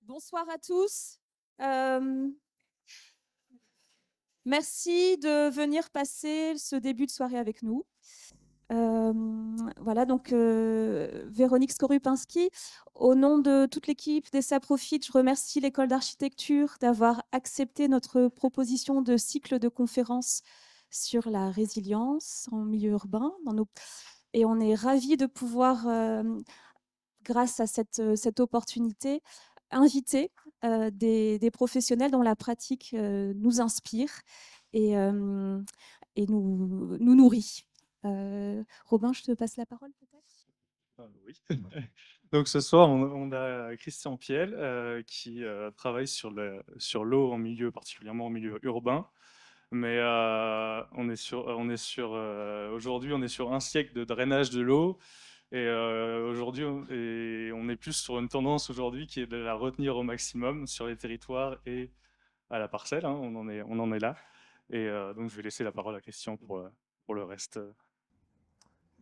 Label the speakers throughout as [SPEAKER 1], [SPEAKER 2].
[SPEAKER 1] Bonsoir à tous. Euh, Merci de venir passer ce début de soirée avec nous. Euh, voilà, donc Véronique Skorupinski, au nom de toute l'équipe d'ESSA Profit, je remercie l'école d'architecture d'avoir accepté notre proposition de cycle de conférences sur la résilience en milieu urbain. Et on est ravis de pouvoir, grâce à cette opportunité, inviter des professionnels dont la pratique nous inspire et, euh, et nous nourrit. Robin, je te passe la parole peut-être.
[SPEAKER 2] Oui. Donc ce soir, on a Christian Piel qui travaille sur l'eau en milieu, particulièrement en milieu urbain. Mais aujourd'hui, on est sur un siècle de drainage de l'eau. Et aujourd'hui, on est plus sur une tendance aujourd'hui qui est de la retenir au maximum sur les territoires et à la parcelle, hein, on en est là. Et donc, je vais laisser la parole à Christian pour le reste.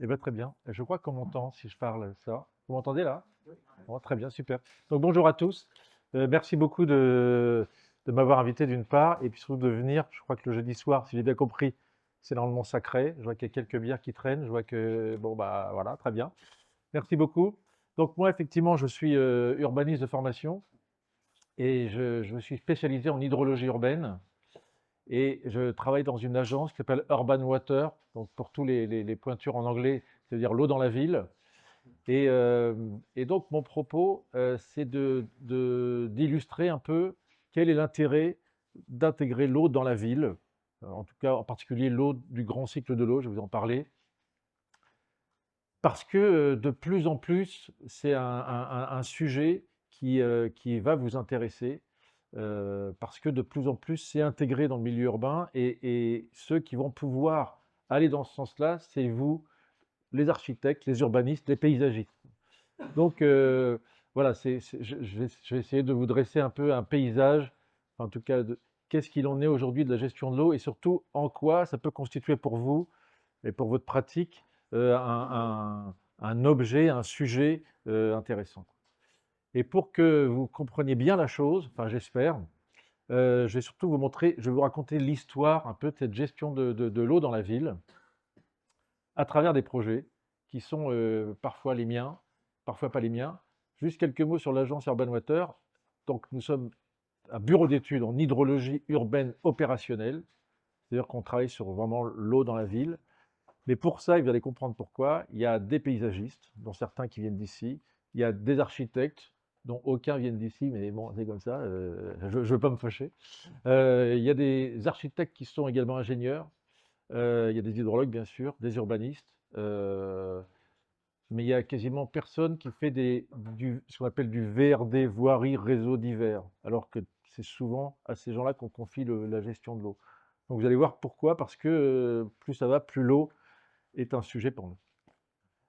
[SPEAKER 3] Eh bien, très bien. Je crois qu'on m'entend si je parle ça. Vous m'entendez là? Bon, très bien, super. Donc bonjour à tous. Merci beaucoup de m'avoir invité d'une part, et puis surtout de venir. Je crois que le jeudi soir, si j'ai bien compris, c'est normalement sacré. Je vois qu'il y a quelques bières qui traînent. Je vois que, bon, bah voilà, très bien. Merci beaucoup. Donc moi, effectivement, je suis urbaniste de formation et je me suis spécialisé en hydrologie urbaine. Et je travaille dans une agence qui s'appelle Urban Water, donc pour tous les pointures en anglais, c'est-à-dire l'eau dans la ville. Et, euh, et donc mon propos, c'est d'illustrer un peu quel est l'intérêt d'intégrer l'eau dans la ville, en tout cas en particulier l'eau du grand cycle de l'eau, je vais vous en parler, parce que de plus en plus, c'est un sujet qui va vous intéresser, parce que de plus en plus, c'est intégré dans le milieu urbain, et ceux qui vont pouvoir aller dans ce sens-là, c'est vous, les architectes, les urbanistes, les paysagistes. Donc voilà, je vais essayer de vous dresser un peu un paysage, en tout cas, qu'est-ce qu'il en est aujourd'hui de la gestion de l'eau, et surtout en quoi ça peut constituer pour vous et pour votre pratique un objet, un sujet intéressant. Et pour que vous compreniez bien la chose, enfin j'espère, je vais surtout vous montrer, je vais vous raconter l'histoire un peu de cette gestion de l'eau dans la ville à travers des projets qui sont parfois les miens, parfois pas les miens. Juste quelques mots sur l'agence Urban Water. Donc nous sommes un bureau d'études en hydrologie urbaine opérationnelle, c'est-à-dire qu'on travaille sur vraiment l'eau dans la ville. Mais pour ça, et vous allez comprendre pourquoi, il y a des paysagistes, dont certains qui viennent d'ici, il y a des architectes, dont aucun viennent d'ici, mais bon, c'est comme ça, je ne veux pas me fâcher. Il y a des architectes qui sont également ingénieurs, il y a des hydrologues bien sûr, des urbanistes, mais il y a quasiment personne qui fait ce qu'on appelle du VRD, voirie, réseau divers, alors que c'est souvent à ces gens-là qu'on confie la gestion de l'eau. Donc vous allez voir pourquoi, parce que plus ça va, plus l'eau est un sujet pour nous.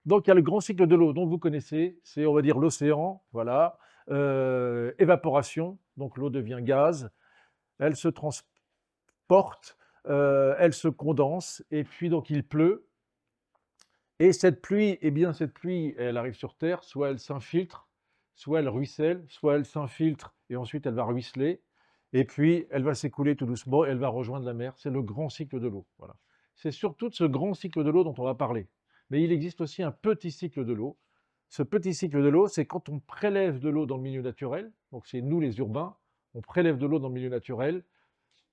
[SPEAKER 3] Donc il y a le grand cycle de l'eau, dont vous connaissez, c'est on va dire l'océan, voilà. Évaporation, donc l'eau devient gaz, elle se transporte, elle se condense, et puis donc il pleut. Et cette pluie, eh bien cette pluie, elle arrive sur Terre, soit elle s'infiltre, soit elle ruisselle, soit elle s'infiltre et ensuite elle va ruisseler, et puis elle va s'écouler tout doucement, elle va rejoindre la mer. C'est le grand cycle de l'eau. Voilà. C'est surtout de ce grand cycle de l'eau dont on va parler. Mais il existe aussi un petit cycle de l'eau. Ce petit cycle de l'eau, c'est quand on prélève de l'eau dans le milieu naturel, donc c'est nous les urbains, on prélève de l'eau dans le milieu naturel,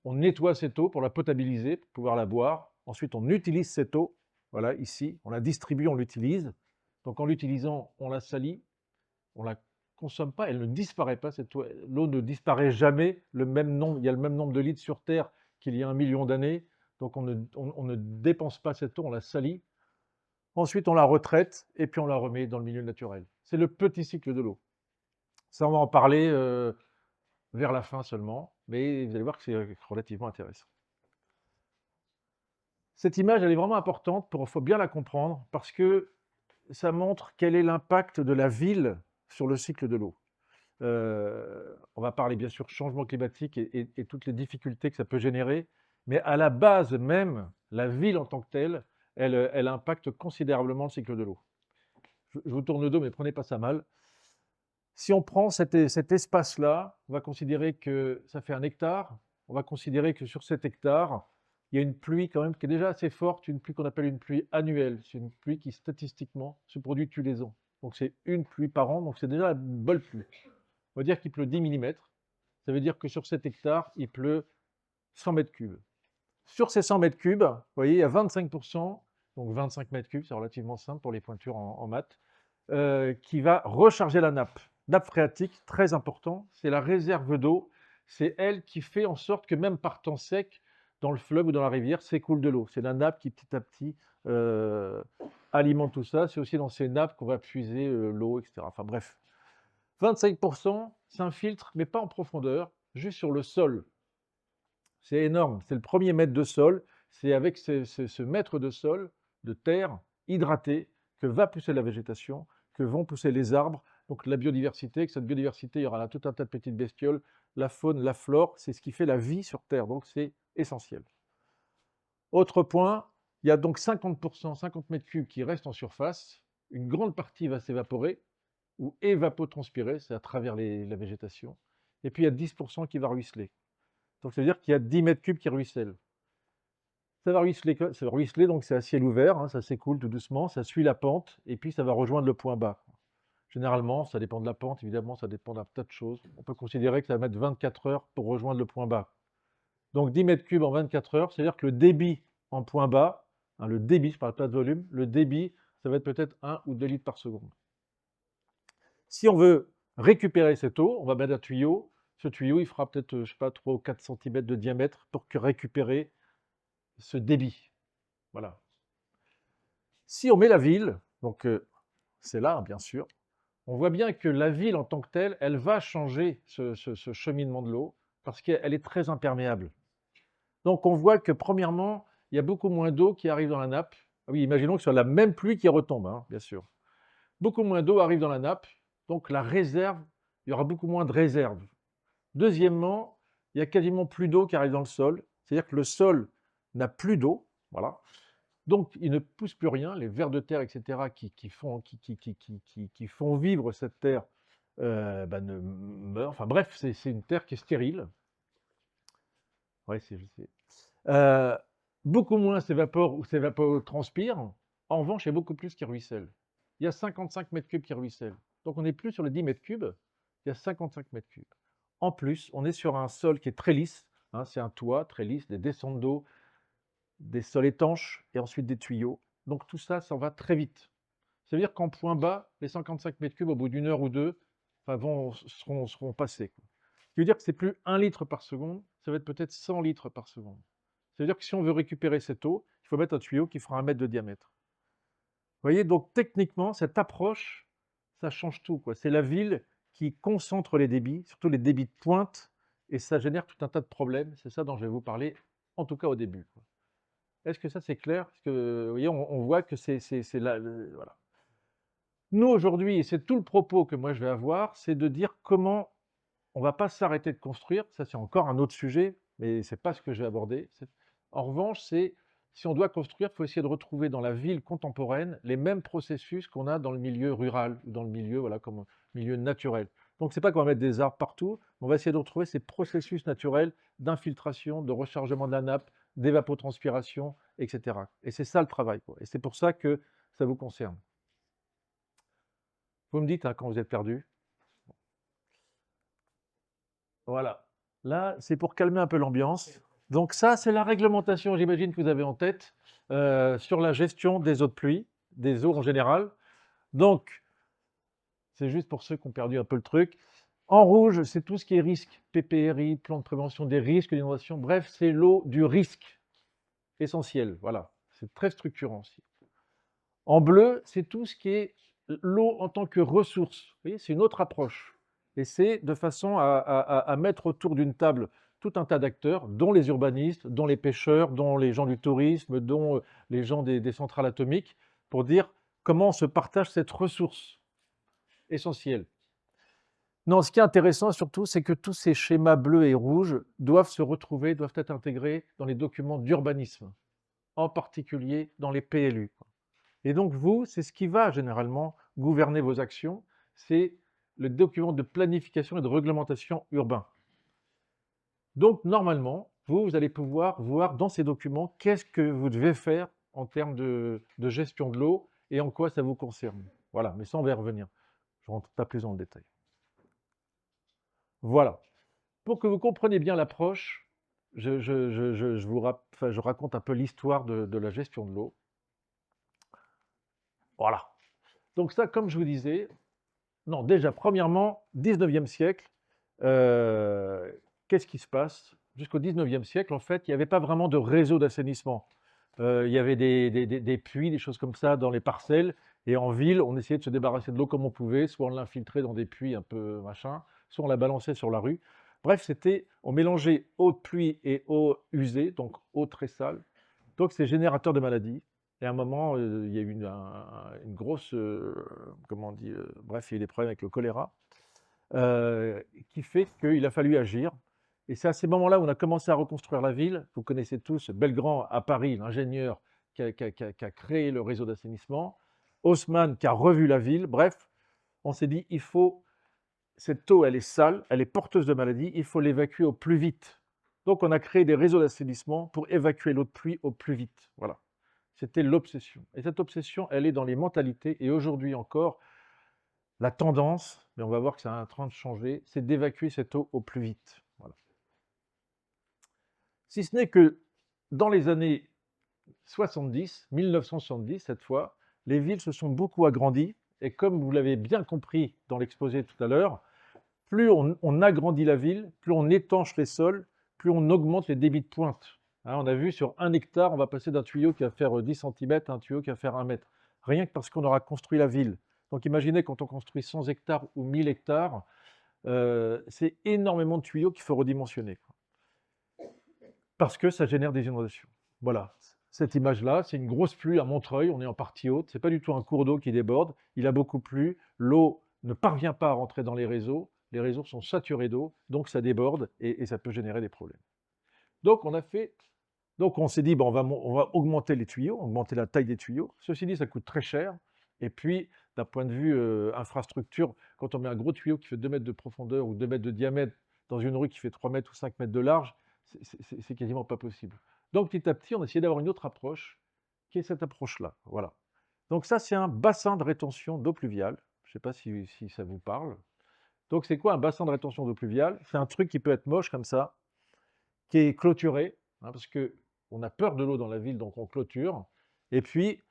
[SPEAKER 3] on nettoie cette eau pour la potabiliser, pour pouvoir la boire. Ensuite, on utilise cette eau. Voilà, ici, on la distribue, on l'utilise. Donc en l'utilisant, on la salit, on la consomme pas, elle ne disparaît pas, cette eau. L'eau ne disparaît jamais. Le même nombre, il y a le même nombre de litres sur Terre qu'il y a 1 million d'années. Donc on ne dépense pas cette eau, on la salit. Ensuite, on la retraite et puis on la remet dans le milieu naturel. C'est le petit cycle de l'eau. Ça, on va en parler vers la fin seulement, mais vous allez voir que c'est relativement intéressant. Cette image, elle est vraiment importante, il faut bien la comprendre, parce que ça montre quel est l'impact de la ville sur le cycle de l'eau. On va parler bien sûr changement climatique et toutes les difficultés que ça peut générer, mais à la base même, la ville en tant que telle, elle impacte considérablement le cycle de l'eau. Je vous tourne le dos, mais prenez pas ça mal. Si on prend cet espace-là, on va considérer que ça fait 1 hectare. On va considérer que sur cet hectare, il y a une pluie quand même qui est déjà assez forte, une pluie qu'on appelle une pluie annuelle. C'est une pluie qui statistiquement se produit tous les ans. Donc c'est une pluie par an, donc c'est déjà une bonne pluie. On va dire qu'il pleut 10 millimètres. Ça veut dire que sur cet hectare, il pleut 100 mètres cubes. Sur ces 100 mètres cubes, vous voyez, il y a 25%, donc 25 mètres cubes, c'est relativement simple pour les pointures en maths, qui va recharger la nappe. Nappe phréatique, très important, c'est la réserve d'eau. C'est elle qui fait en sorte que même par temps sec, dans le fleuve ou dans la rivière, s'écoule de l'eau. C'est la nappe qui petit à petit alimente tout ça. C'est aussi dans ces nappes qu'on va puiser l'eau, etc. Enfin bref. 25% s'infiltre, mais pas en profondeur, juste sur le sol. C'est énorme, c'est le premier mètre de sol. C'est avec ce mètre de sol, de terre hydratée, que va pousser la végétation, que vont pousser les arbres. Donc la biodiversité, que cette biodiversité, il y aura là tout un tas de petites bestioles, la faune, la flore, c'est ce qui fait la vie sur Terre, donc c'est essentiel. Autre point, il y a donc 50%, 50 mètres cubes qui restent en surface. Une grande partie va s'évaporer ou évapotranspirer, c'est à travers la végétation. Et puis il y a 10% qui va ruisseler. Donc ça veut dire qu'il y a 10 mètres cubes qui ruissellent. Ça va ruisseler, donc c'est à ciel ouvert, hein, ça s'écoule tout doucement, ça suit la pente, et puis ça va rejoindre le point bas. Généralement, ça dépend de la pente, évidemment, ça dépend d'un tas de choses. On peut considérer que ça va mettre 24 heures pour rejoindre le point bas. Donc 10 mètres cubes en 24 heures, c'est-à-dire que le débit en point bas, hein, le débit, je ne parle pas de volume, le débit, ça va être peut-être 1 ou 2 litres par seconde. Si on veut récupérer cette eau, on va mettre un tuyau. Ce tuyau, il fera peut-être, je ne sais pas, 3 ou 4 cm de diamètre pour récupérer ce débit. Voilà. Si on met la ville, donc c'est là, bien sûr, on voit bien que la ville en tant que telle, elle va changer ce cheminement de l'eau parce qu'elle est très imperméable. Donc on voit que premièrement, il y a beaucoup moins d'eau qui arrive dans la nappe. Ah oui, imaginons que ce soit la même pluie qui retombe, hein, bien sûr. Beaucoup moins d'eau arrive dans la nappe, donc la réserve, il y aura beaucoup moins de réserve. Deuxièmement, il y a quasiment plus d'eau qui arrive dans le sol, c'est-à-dire que le sol n'a plus d'eau, voilà. Donc il ne pousse plus rien, les vers de terre, etc., qui font vivre cette terre ne meurent. Enfin bref, c'est une terre qui est stérile. Oui, je sais. Beaucoup moins s'évapore ou s'évapotranspire. En revanche, il y a beaucoup plus qui ruisselle. Il y a 55 mètres cubes qui ruissellent. Donc on n'est plus sur les 10 mètres cubes, il y a 55 mètres cubes. En plus, on est sur un sol qui est très lisse, hein, c'est un toit très lisse, des descentes d'eau, des sols étanches et ensuite des tuyaux. Donc tout ça, ça va très vite. Ça veut dire qu'en point bas, les 55 mètres cubes, au bout d'une heure ou deux, seront passés. Ce qui veut dire que c'est plus 1 litre par seconde, ça va être peut-être 100 litres par seconde. Ça veut dire que si on veut récupérer cette eau, il faut mettre un tuyau qui fera 1 mètre de diamètre. Vous voyez, donc techniquement, cette approche, ça change tout, quoi. C'est la ville qui concentre les débits, surtout les débits de pointe, et ça génère tout un tas de problèmes. C'est ça dont je vais vous parler, en tout cas au début, quoi. Est-ce que ça c'est clair? Parce que, vous voyez, on voit que c'est là, voilà. Nous, aujourd'hui, et c'est tout le propos que moi je vais avoir, c'est de dire comment on ne va pas s'arrêter de construire. Ça, c'est encore un autre sujet, mais ce n'est pas ce que je vais aborder. En revanche, si on doit construire, il faut essayer de retrouver dans la ville contemporaine les mêmes processus qu'on a dans le milieu rural, ou dans le milieu, voilà, comme milieu naturel. Donc, ce n'est pas qu'on va mettre des arbres partout, mais on va essayer de retrouver ces processus naturels d'infiltration, de rechargement de la nappe, d'évapotranspiration, etc. Et c'est ça le travail, quoi. Et c'est pour ça que ça vous concerne. Vous me dites hein, quand vous êtes perdu. Voilà. Là, c'est pour calmer un peu l'ambiance. Donc ça, c'est la réglementation, j'imagine que vous avez en tête, sur la gestion des eaux de pluie, des eaux en général. Donc, c'est juste pour ceux qui ont perdu un peu le truc. En rouge, c'est tout ce qui est risque, PPRI, plan de prévention des risques d'inondation. Bref, c'est l'eau du risque essentiel. Voilà, c'est très structurant aussi. En bleu, c'est tout ce qui est l'eau en tant que ressource. Vous voyez, c'est une autre approche. Et c'est de façon à mettre autour d'une table tout un tas d'acteurs, dont les urbanistes, dont les pêcheurs, dont les gens du tourisme, dont les gens des centrales atomiques, pour dire comment on se partage cette ressource essentielle. Non, ce qui est intéressant surtout, c'est que tous ces schémas bleus et rouges doivent se retrouver, doivent être intégrés dans les documents d'urbanisme, en particulier dans les PLU. Et donc vous, c'est ce qui va généralement gouverner vos actions, c'est le document de planification et de réglementation urbain. Donc, normalement, vous allez pouvoir voir dans ces documents qu'est-ce que vous devez faire en termes de gestion de l'eau et en quoi ça vous concerne. Voilà, mais ça, on va y revenir. Je ne rentre pas plus dans le détail. Voilà. Pour que vous compreniez bien l'approche, je raconte un peu l'histoire de la gestion de l'eau. Voilà. Donc ça, comme je vous disais, non, déjà, premièrement, 19e siècle, qu'est-ce qui se passe? Jusqu'au 19e siècle, en fait, il n'y avait pas vraiment de réseau d'assainissement. Il y avait des puits, des choses comme ça dans les parcelles, et en ville, on essayait de se débarrasser de l'eau comme on pouvait, soit on l'infiltrait dans des puits un peu machin, soit on la balançait sur la rue. Bref, on mélangeait eau de pluie et eau usée, donc eau très sale. Donc c'est générateur de maladies. Et à un moment, il y a eu une grosse, comment on dit, bref, il y a eu des problèmes avec le choléra, qui fait qu'il a fallu agir. Et c'est à ces moments-là où on a commencé à reconstruire la ville. Vous connaissez tous Belgrand à Paris, l'ingénieur qui a créé le réseau d'assainissement. Haussmann qui a revu la ville. Bref, on s'est dit, cette eau, elle est sale, elle est porteuse de maladies, il faut l'évacuer au plus vite. Donc on a créé des réseaux d'assainissement pour évacuer l'eau de pluie au plus vite. Voilà. C'était l'obsession. Et cette obsession, elle est dans les mentalités. Et aujourd'hui encore, la tendance, mais on va voir que ça est en train de changer, c'est d'évacuer cette eau au plus vite. Voilà. Si ce n'est que dans les années 70, 1970 cette fois, les villes se sont beaucoup agrandies. Et comme vous l'avez bien compris dans l'exposé tout à l'heure, plus on agrandit la ville, plus on étanche les sols, plus on augmente les débits de pointe. Hein, on a vu sur 1 hectare, on va passer d'un tuyau qui va faire 10 cm à un tuyau qui va faire 1 mètre. Rien que parce qu'on aura construit la ville. Donc imaginez quand on construit 100 hectares ou 1000 hectares, c'est énormément de tuyaux qu'il faut redimensionner. Parce que ça génère des inondations. Voilà. Cette image-là, c'est une grosse pluie à Montreuil, on est en partie haute, ce n'est pas du tout un cours d'eau qui déborde, il a beaucoup plu, l'eau ne parvient pas à rentrer dans les réseaux sont saturés d'eau, donc ça déborde et ça peut générer des problèmes. Donc on s'est dit, bon, on va augmenter les tuyaux, augmenter la taille des tuyaux. Ceci dit, ça coûte très cher. Et puis, d'un point de vue infrastructure, quand on met un gros tuyau qui fait 2 mètres de profondeur ou 2 mètres de diamètre dans une rue qui fait 3 mètres ou 5 mètres de large, c'est quasiment pas possible. Donc petit à petit, on a essayé d'avoir une autre approche, qui est cette approche-là. Voilà. Donc ça, c'est un bassin de rétention d'eau pluviale. Je ne sais pas si ça vous parle. Donc c'est quoi un bassin de rétention d'eau pluviale? C'est un truc qui peut être moche comme ça, qui est clôturé, hein, parce qu'on a peur de l'eau dans la ville, donc on clôture. Et puis,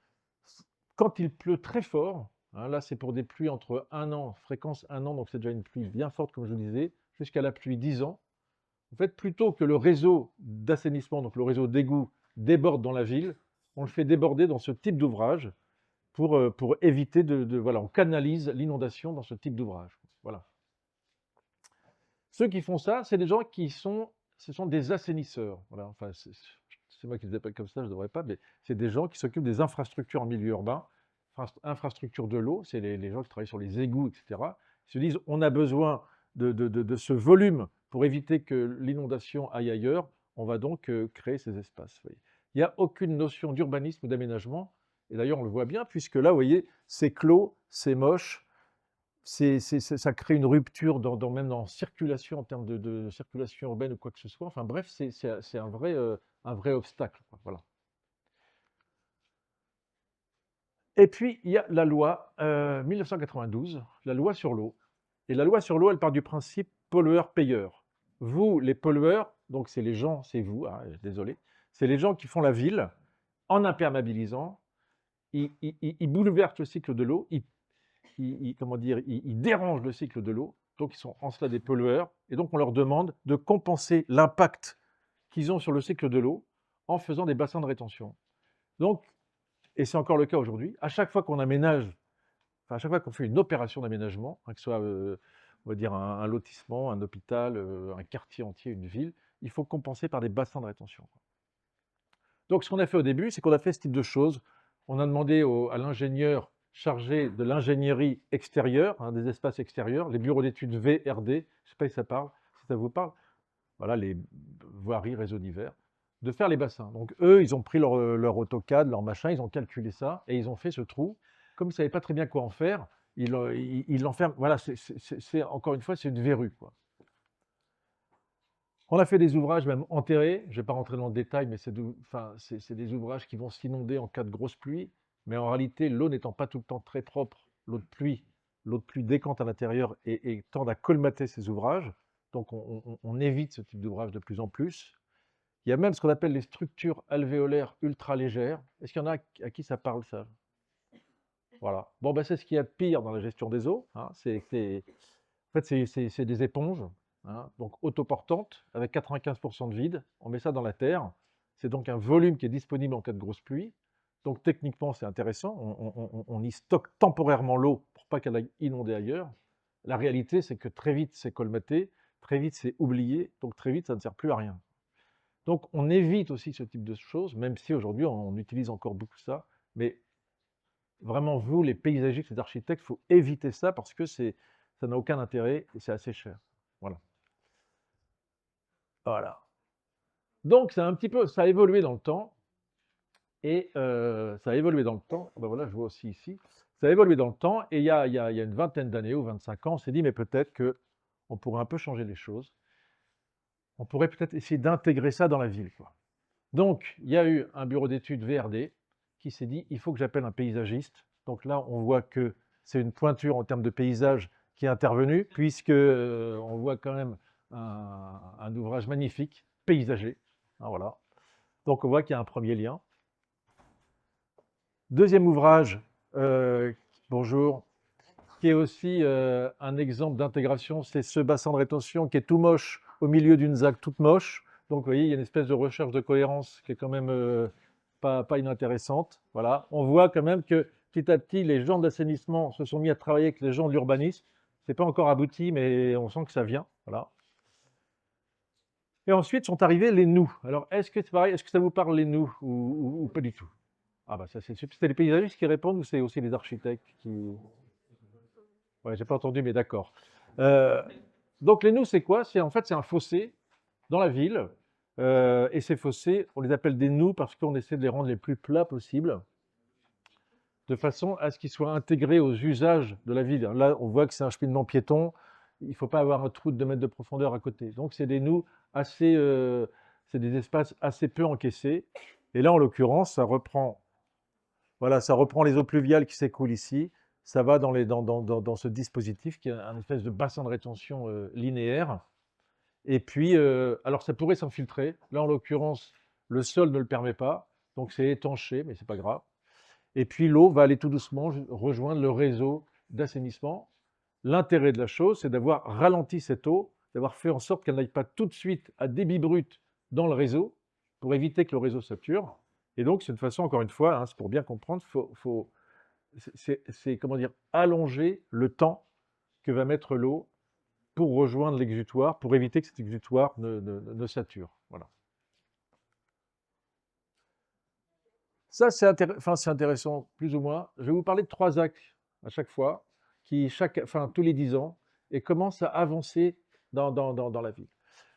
[SPEAKER 3] quand il pleut très fort, hein, là c'est pour des pluies entre 1 an, fréquence 1 an, donc c'est déjà une pluie bien forte comme je vous disais, jusqu'à la pluie 10 ans. En fait, plutôt que le réseau d'assainissement, donc le réseau d'égout, déborde dans la ville, on le fait déborder dans ce type d'ouvrage pour éviter voilà, on canalise l'inondation dans ce type d'ouvrage. Voilà. Ceux qui font ça, c'est des gens ce sont des assainisseurs. Voilà. Enfin, c'est moi qui les appelle comme ça, je ne devrais pas, mais c'est des gens qui s'occupent des infrastructures en milieu urbain, infrastructures de l'eau, c'est les gens qui travaillent sur les égouts, etc. Ils se disent, on a besoin de ce volume pour éviter que l'inondation aille ailleurs, on va donc créer ces espaces. Vous voyez. Il n'y a aucune notion d'urbanisme ou d'aménagement, et d'ailleurs on le voit bien, puisque là, vous voyez, c'est clos, c'est moche, ça crée une rupture même dans circulation, en termes de circulation urbaine ou quoi que ce soit. Enfin bref, c'est un vrai obstacle. Voilà. Et puis, il y a la loi 1992, la loi sur l'eau. Et la loi sur l'eau, elle part du principe pollueur-payeur. Vous, les pollueurs, donc c'est les gens, c'est vous, hein, désolé, c'est les gens qui font la ville en imperméabilisant, ils bouleversent le cycle de l'eau, comment dire, ils dérangent le cycle de l'eau, donc ils sont en cela des pollueurs, et donc on leur demande de compenser l'impact qu'ils ont sur le cycle de l'eau en faisant des bassins de rétention. Donc, et c'est encore le cas aujourd'hui, à chaque fois qu'on aménage, enfin à chaque fois qu'on fait une opération d'aménagement, hein, que ce soit on va dire un lotissement, un hôpital, un quartier entier, une ville, il faut compenser par des bassins de rétention. Donc ce qu'on a fait au début, c'est qu'on a fait ce type de choses. On a demandé à l'ingénieur chargé de l'ingénierie extérieure, hein, des espaces extérieurs, les bureaux d'études VRD, je ne sais pas si ça vous parle, voilà, les voiries, réseaux divers, de faire les bassins. Donc eux, ils ont pris leur AutoCAD, leur machin, ils ont calculé ça, et ils ont fait ce trou. Comme ils ne savaient pas très bien quoi en faire, il l'enferme. Voilà, encore une fois, c'est une verrue, quoi. On a fait des ouvrages même enterrés, je ne vais pas rentrer dans le détail, mais c'est des ouvrages qui vont s'inonder en cas de grosse pluie, mais en réalité, l'eau n'étant pas tout le temps très propre, l'eau de pluie décante à l'intérieur et tend à colmater ces ouvrages, donc on évite ce type d'ouvrage de plus en plus. Il y a même ce qu'on appelle les structures alvéolaires ultra légères. Est-ce qu'il y en a à qui ça parle, ça? Voilà. Bon, ben, c'est ce qu'il y a de pire dans la gestion des eaux, hein. En fait, c'est des éponges, hein, donc autoportantes, avec 95% de vide. On met ça dans la terre. C'est donc un volume qui est disponible en cas de grosse pluie. Donc techniquement, c'est intéressant. On y stocke temporairement l'eau pour pas qu'elle aille inonder ailleurs. La réalité, c'est que très vite, c'est colmaté, très vite, c'est oublié, donc très vite, ça ne sert plus à rien. Donc on évite aussi ce type de choses, même si aujourd'hui, on utilise encore beaucoup ça. Mais vraiment, vous, les paysagistes, les architectes, il faut éviter ça parce que ça n'a aucun intérêt et c'est assez cher. Voilà. Voilà. Donc, ça a évolué dans le temps. Et ça a évolué dans le temps. Ben voilà, je vois aussi ici. Ça a évolué dans le temps. Et il y a une vingtaine d'années ou 25 ans, on s'est dit, mais peut-être qu'on pourrait un peu changer les choses. On pourrait peut-être essayer d'intégrer ça dans la ville, quoi. Donc, il y a eu un bureau d'études VRD qui s'est dit, il faut que j'appelle un paysagiste. Donc là, on voit que c'est une pointure en termes de paysage qui est intervenue, puisque on voit quand même un ouvrage magnifique, paysager. Ah, voilà. Donc on voit qu'il y a un premier lien. Deuxième ouvrage, bonjour, qui est aussi un exemple d'intégration, c'est ce bassin de rétention qui est tout moche au milieu d'une ZAC toute moche. Donc vous voyez, il y a une espèce de recherche de cohérence qui est quand même pas inintéressante. Voilà. On voit quand même que petit à petit, les gens de l'assainissement se sont mis à travailler avec les gens de l'urbanisme. Ce n'est pas encore abouti, mais on sent que ça vient. Voilà. Et ensuite sont arrivés les nous. Alors, est-ce que c'est pareil, est-ce que ça vous parle les nous ou pas du tout? Ah bah ça c'est super. C'était les paysagistes qui répondent ou c'est aussi les architectes qui... Ouais, j'ai pas entendu, mais d'accord. Donc les nous, c'est quoi? En fait, c'est un fossé dans la ville. Et ces fossés, on les appelle des nous parce qu'on essaie de les rendre les plus plats possibles, de façon à ce qu'ils soient intégrés aux usages de la ville. Là, on voit que c'est un cheminement piéton. Il ne faut pas avoir un trou de 2 mètres de profondeur à côté. Donc c'est des nous assez... c'est des espaces assez peu encaissés. Et là, en l'occurrence, ça reprend les eaux pluviales qui s'écoulent ici. Ça va dans ce dispositif qui est un espèce de bassin de rétention linéaire. Et puis, alors ça pourrait s'infiltrer. Là, en l'occurrence, le sol ne le permet pas. Donc c'est étanché, mais ce n'est pas grave. Et puis l'eau va aller tout doucement rejoindre le réseau d'assainissement. L'intérêt de la chose, c'est d'avoir ralenti cette eau, d'avoir fait en sorte qu'elle n'aille pas tout de suite à débit brut dans le réseau pour éviter que le réseau sature. Et donc, c'est une façon, encore une fois, hein, c'est pour bien comprendre, c'est comment dire, allonger le temps que va mettre l'eau pour rejoindre l'exutoire, pour éviter que cet exutoire ne sature. Voilà. Ça, c'est intéressant, plus ou moins. Je vais vous parler de 3 axes à chaque fois, qui tous les 10 ans, et commencent à avancer dans la ville.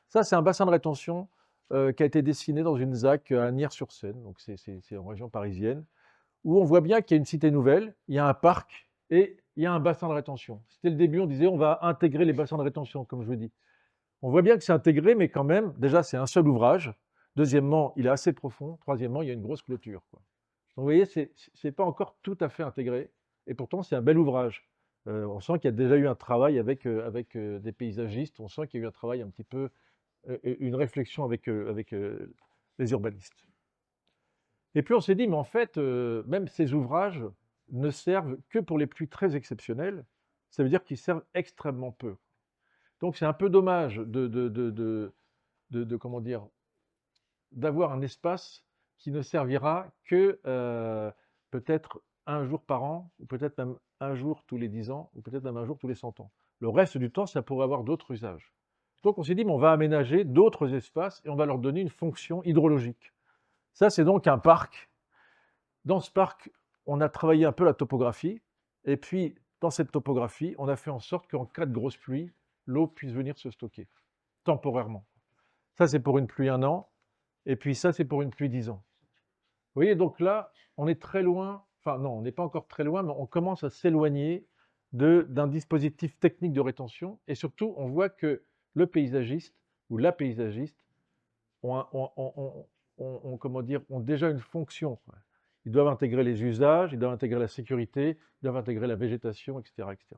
[SPEAKER 3] Ça, c'est un bassin de rétention qui a été dessiné dans une ZAC à Nières-sur-Seine, donc c'est en région parisienne, où on voit bien qu'il y a une cité nouvelle, il y a un parc et il y a un bassin de rétention. C'était le début, on disait on va intégrer les bassins de rétention, comme je vous dis. On voit bien que c'est intégré, mais quand même, déjà, c'est un seul ouvrage. Deuxièmement, il est assez profond. Troisièmement, il y a une grosse clôture, quoi. Donc, vous voyez, c'est pas encore tout à fait intégré, et pourtant, c'est un bel ouvrage. On sent qu'il y a déjà eu un travail avec des paysagistes, on sent qu'il y a eu un travail un petit peu, une réflexion avec les urbanistes. Et puis on s'est dit, mais en fait, même ces ouvrages ne servent que pour les pluies très exceptionnelles, ça veut dire qu'ils servent extrêmement peu. Donc c'est un peu dommage comment dire, d'avoir un espace qui ne servira que peut-être un jour par an, ou peut-être même un jour tous les 10 ans, ou peut-être même un jour tous les 100 ans. Le reste du temps, ça pourrait avoir d'autres usages. Donc on s'est dit, mais on va aménager d'autres espaces et on va leur donner une fonction hydrologique. Ça, c'est donc un parc. Dans ce parc, on a travaillé un peu la topographie, et puis dans cette topographie, on a fait en sorte qu'en cas de grosse pluie, l'eau puisse venir se stocker, temporairement. Ça, c'est pour une pluie 1 an, et puis ça, c'est pour une pluie 10 ans. Vous voyez, donc là, on est très loin, enfin non, on n'est pas encore très loin, mais on commence à s'éloigner d'un dispositif technique de rétention. Et surtout, on voit que le paysagiste ou la paysagiste comment dire, ont déjà une fonction. Ils doivent intégrer les usages, ils doivent intégrer la sécurité, ils doivent intégrer la végétation, etc., etc.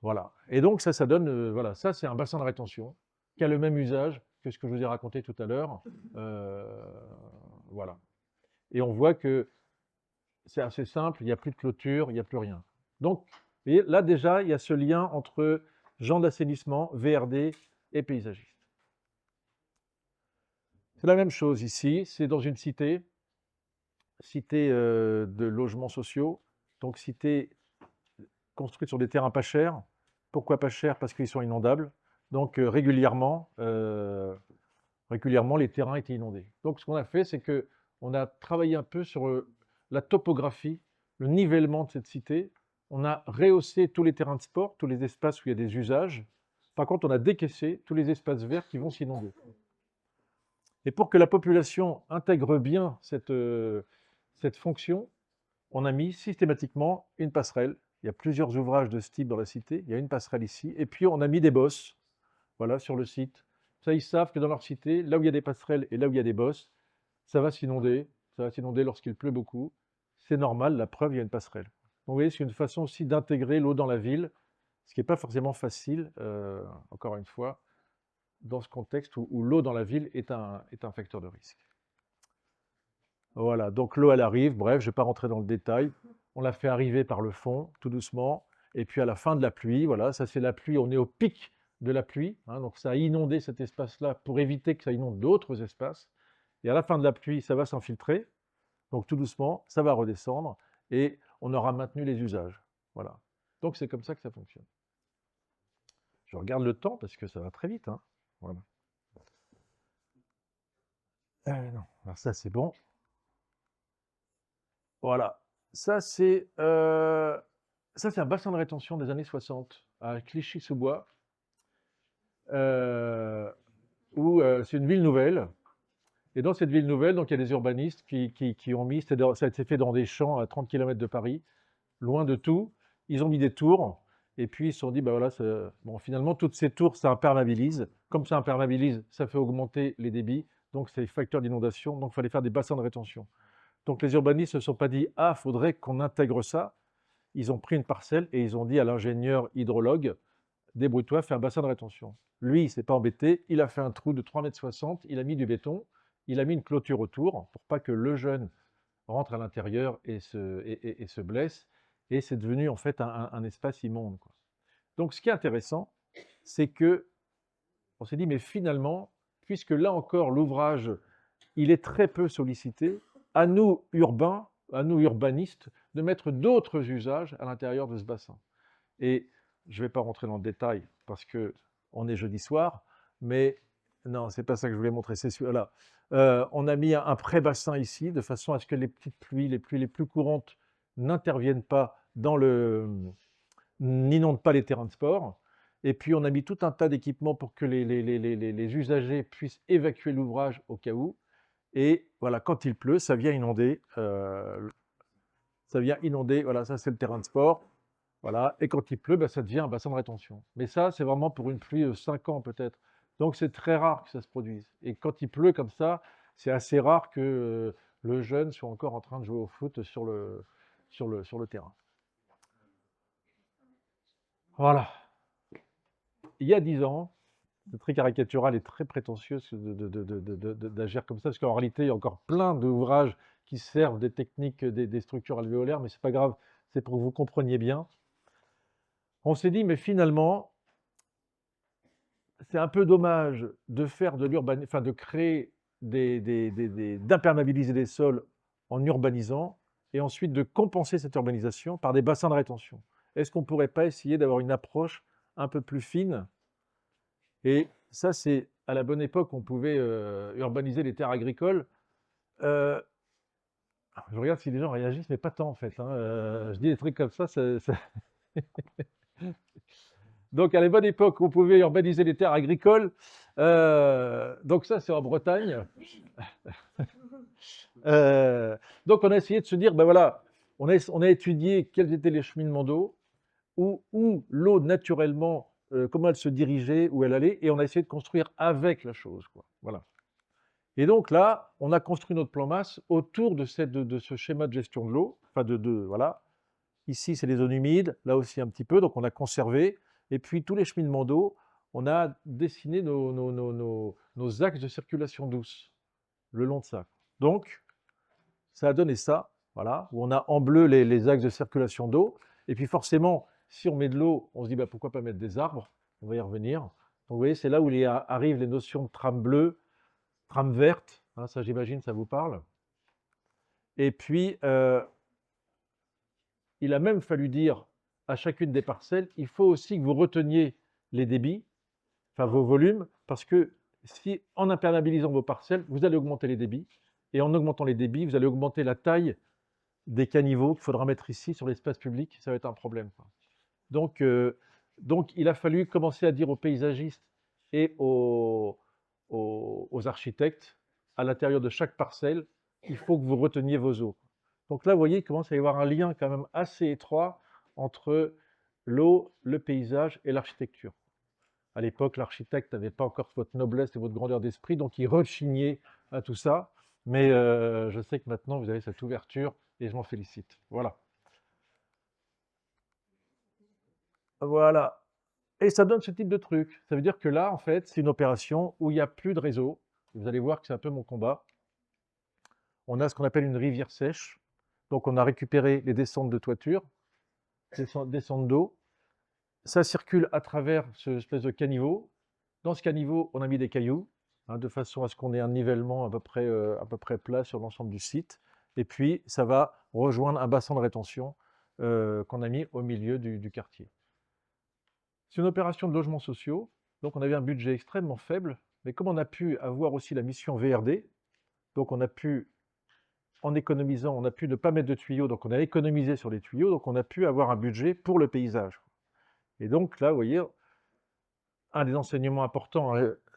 [SPEAKER 3] Voilà. Et donc ça donne, voilà, ça c'est un bassin de rétention qui a le même usage que ce que je vous ai raconté tout à l'heure. Voilà. Et on voit que c'est assez simple, il n'y a plus de clôture, il n'y a plus rien. Donc, vous voyez, là déjà, il y a ce lien entre gens d'assainissement, VRD et paysagiste. C'est la même chose ici, c'est dans une cité de logements sociaux, donc cité construite sur des terrains pas chers. Pourquoi pas chers? Parce qu'ils sont inondables. Donc régulièrement, les terrains étaient inondés. Donc ce qu'on a fait, c'est qu'on a travaillé un peu sur la topographie, le nivellement de cette cité. On a rehaussé tous les terrains de sport, tous les espaces où il y a des usages. Par contre, on a décaissé tous les espaces verts qui vont s'inonder. Et pour que la population intègre bien cette fonction, on a mis systématiquement une passerelle. Il y a plusieurs ouvrages de ce type dans la cité. Il y a une passerelle ici. Et puis, on a mis des bosses, voilà, sur le site. Ça, ils savent que dans leur cité, là où il y a des passerelles et là où il y a des bosses, ça va s'inonder. Ça va s'inonder lorsqu'il pleut beaucoup. C'est normal, la preuve, il y a une passerelle. Donc, vous voyez, c'est une façon aussi d'intégrer l'eau dans la ville, ce qui n'est pas forcément facile, encore une fois, dans ce contexte où l'eau dans la ville est un facteur de risque. Voilà, donc l'eau, elle arrive. Bref, je ne vais pas rentrer dans le détail. On la fait arriver par le fond, tout doucement. Et puis à la fin de la pluie, voilà, ça c'est la pluie, on est au pic de la pluie. Hein, donc ça a inondé cet espace-là pour éviter que ça inonde d'autres espaces. Et à la fin de la pluie, ça va s'infiltrer. Donc tout doucement, ça va redescendre. Et on aura maintenu les usages. Voilà. Donc c'est comme ça que ça fonctionne. Je regarde le temps parce que ça va très vite. Hein. Voilà. Non, alors ça c'est bon. Voilà. Ça c'est un bassin de rétention des années 60 à Clichy-sous-Bois, où c'est une ville nouvelle. Et dans cette ville nouvelle, donc, il y a des urbanistes qui ont mis, ça a été fait dans des champs à 30 km de Paris, loin de tout. Ils ont mis des tours, et puis ils se sont dit, bah voilà, bon, finalement, toutes ces tours, ça imperméabilise. Comme ça imperméabilise, ça fait augmenter les débits, donc c'est facteur d'inondation, donc il fallait faire des bassins de rétention. Donc les urbanistes ne se sont pas dit, ah, faudrait qu'on intègre ça. Ils ont pris une parcelle et ils ont dit à l'ingénieur hydrologue, débrouille-toi, fais un bassin de rétention. Lui, il ne s'est pas embêté, il a fait un trou de 3,60 m, il a mis du béton, il a mis une clôture autour pour pas que le jeune rentre à l'intérieur et se blesse. Et c'est devenu en fait un espace immonde, quoi. Donc ce qui est intéressant, c'est que on s'est dit, mais finalement, puisque là encore l'ouvrage, il est très peu sollicité, à nous urbains, à nous urbanistes, de mettre d'autres usages à l'intérieur de ce bassin. Et je ne vais pas rentrer dans le détail parce qu'on est jeudi soir, mais non, c'est pas ça que je voulais montrer, c'est celui-là. On a mis un pré-bassin ici, de façon à ce que les petites pluies, les pluies les plus courantes n'interviennent pas n'inondent pas les terrains de sport. Et puis on a mis tout un tas d'équipements pour que les usagers puissent évacuer l'ouvrage au cas où. Et voilà, quand il pleut, ça vient inonder. Voilà, ça c'est le terrain de sport. Voilà, et quand il pleut, ben, ça devient un bassin de rétention. Mais ça, c'est vraiment pour une pluie de 5 ans peut-être. Donc c'est très rare que ça se produise. Et quand il pleut comme ça, c'est assez rare que le jeune soit encore en train de jouer au foot sur le terrain. Voilà. Il y a 10 ans, c'est très caricatural et très prétentieux d'agir comme ça, parce qu'en réalité, il y a encore plein d'ouvrages qui servent des techniques, des structures alvéolaires, mais c'est pas grave, c'est pour que vous compreniez bien. On s'est dit, mais finalement, c'est un peu dommage de faire de l'urbanisme, enfin de créer d'imperméabiliser des sols en urbanisant et ensuite de compenser cette urbanisation par des bassins de rétention. Est-ce qu'on ne pourrait pas essayer d'avoir une approche un peu plus fine? Et ça, c'est à la bonne époque, on pouvait urbaniser les terres agricoles. Je regarde si les gens réagissent, mais pas tant en fait. Hein. Je dis des trucs comme ça. Donc à la bonne époque, on pouvait urbaniser les terres agricoles. Donc ça, c'est en Bretagne. Donc on a essayé de se dire, ben voilà, on a étudié quels étaient les cheminements d'eau, où l'eau naturellement, comment elle se dirigeait, où elle allait, et on a essayé de construire avec la chose, quoi. Voilà. Et donc là, on a construit notre plan masse autour de ce schéma de gestion de l'eau, enfin voilà. Ici, c'est les zones humides, là aussi un petit peu, donc on a conservé. Et puis tous les cheminements d'eau, on a dessiné nos axes de circulation douce le long de ça. Donc, ça a donné ça, voilà, où on a en bleu les axes de circulation d'eau. Et puis forcément, si on met de l'eau, on se dit bah, pourquoi pas mettre des arbres? On va y revenir. Donc vous voyez, c'est là où arrivent les notions de trame bleue, trame verte, hein, ça j'imagine, ça vous parle. Et puis, il a même fallu dire à chacune des parcelles, il faut aussi que vous reteniez les débits, enfin vos volumes, parce que si en imperméabilisant vos parcelles, vous allez augmenter les débits, et en augmentant les débits, vous allez augmenter la taille des caniveaux qu'il faudra mettre ici sur l'espace public, ça va être un problème. Donc, il a fallu commencer à dire aux paysagistes et aux architectes, à l'intérieur de chaque parcelle, il faut que vous reteniez vos eaux. Donc là, vous voyez, il commence à y avoir un lien quand même assez étroit entre l'eau, le paysage et l'architecture. À l'époque, l'architecte n'avait pas encore votre noblesse et votre grandeur d'esprit, donc il rechignait à tout ça. Mais je sais que maintenant, vous avez cette ouverture et je m'en félicite. Voilà. Voilà. Et ça donne ce type de truc. Ça veut dire que là, en fait, c'est une opération où il n'y a plus de réseau. Vous allez voir que c'est un peu mon combat. On a ce qu'on appelle une rivière sèche. Donc, on a récupéré les descentes de toiture, descentes d'eau. Ça circule à travers ce espèce de caniveau. Dans ce caniveau, on a mis des cailloux, hein, de façon à ce qu'on ait un nivellement à peu près plat sur l'ensemble du site. Et puis, ça va rejoindre un bassin de rétention qu'on a mis au milieu du quartier. C'est une opération de logements sociaux, donc on avait un budget extrêmement faible, mais comme on a pu avoir aussi la mission VRD, donc on a pu, en économisant, on a pu ne pas mettre de tuyaux, donc on a économisé sur les tuyaux, donc on a pu avoir un budget pour le paysage. Et donc là, vous voyez, un des enseignements importants,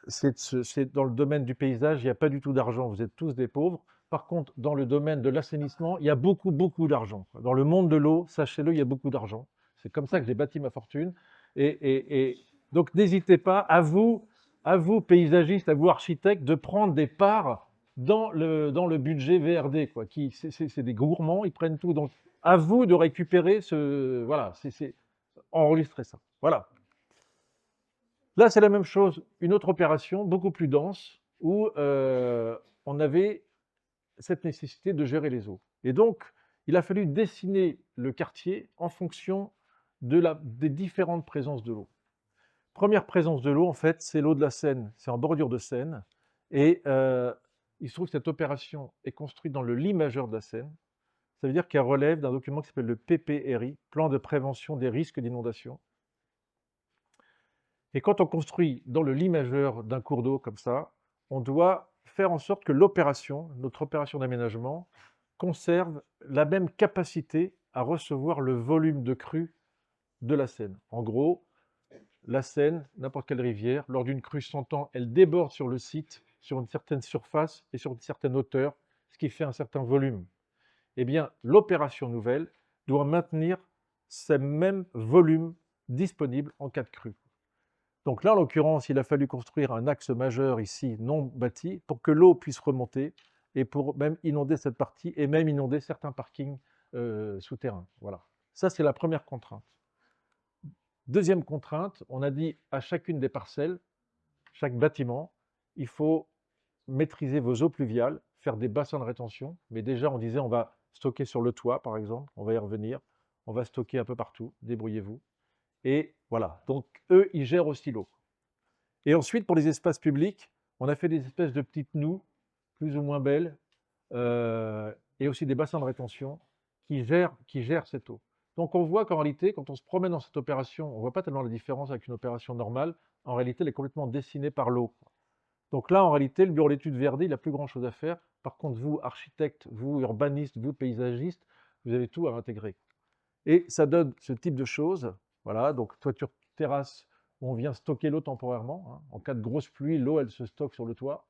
[SPEAKER 3] c'est dans le domaine du paysage, il n'y a pas du tout d'argent, vous êtes tous des pauvres. Par contre, dans le domaine de l'assainissement, il y a beaucoup, beaucoup d'argent. Dans le monde de l'eau, sachez-le, il y a beaucoup d'argent. C'est comme ça que j'ai bâti ma fortune. Et donc, n'hésitez pas, à vous, paysagistes, à vous, architectes, de prendre des parts dans le budget VRD. C'est des gourmands, ils prennent tout. Donc, à vous de récupérer voilà, enregistrer ça. Voilà. Là, c'est la même chose, une autre opération beaucoup plus dense où on avait cette nécessité de gérer les eaux. Et donc, il a fallu dessiner le quartier en fonction des différentes présences de l'eau. Première présence de l'eau, en fait, c'est l'eau de la Seine. C'est en bordure de Seine. Et il se trouve que cette opération est construite dans le lit majeur de la Seine. Ça veut dire qu'elle relève d'un document qui s'appelle le PPRI, Plan de prévention des risques d'inondation. Et quand on construit dans le lit majeur d'un cours d'eau comme ça, on doit faire en sorte que l'opération, notre opération d'aménagement, conserve la même capacité à recevoir le volume de crue de la Seine. En gros, la Seine, n'importe quelle rivière, lors d'une crue 100 ans, elle déborde sur le site, sur une certaine surface et sur une certaine hauteur, ce qui fait un certain volume. Eh bien, l'opération nouvelle doit maintenir ce même volume disponible en cas de crue. Donc là, en l'occurrence, il a fallu construire un axe majeur ici, non bâti, pour que l'eau puisse remonter et pour même inonder cette partie et même inonder certains parkings souterrains. Voilà. Ça, c'est la première contrainte. Deuxième contrainte, on a dit à chacune des parcelles, chaque bâtiment, il faut maîtriser vos eaux pluviales, faire des bassins de rétention. Mais déjà, on disait, on va stocker sur le toit, par exemple, on va y revenir. On va stocker un peu partout, débrouillez-vous. Et voilà, donc eux, ils gèrent aussi l'eau. Et ensuite, pour les espaces publics, on a fait des espèces de petites noues, plus ou moins belles, et aussi des bassins de rétention qui gèrent cette eau. Donc on voit qu'en réalité, quand on se promène dans cette opération, on ne voit pas tellement la différence avec une opération normale. En réalité, elle est complètement dessinée par l'eau. Donc là, en réalité, le bureau d'études VRD, il n'a plus grand-chose à faire. Par contre, vous, architectes, vous, urbanistes, vous, paysagistes, vous avez tout à intégrer. Et ça donne ce type de choses. Voilà, donc toiture terrasse, où on vient stocker l'eau temporairement. Hein. En cas de grosse pluie, l'eau, elle se stocke sur le toit.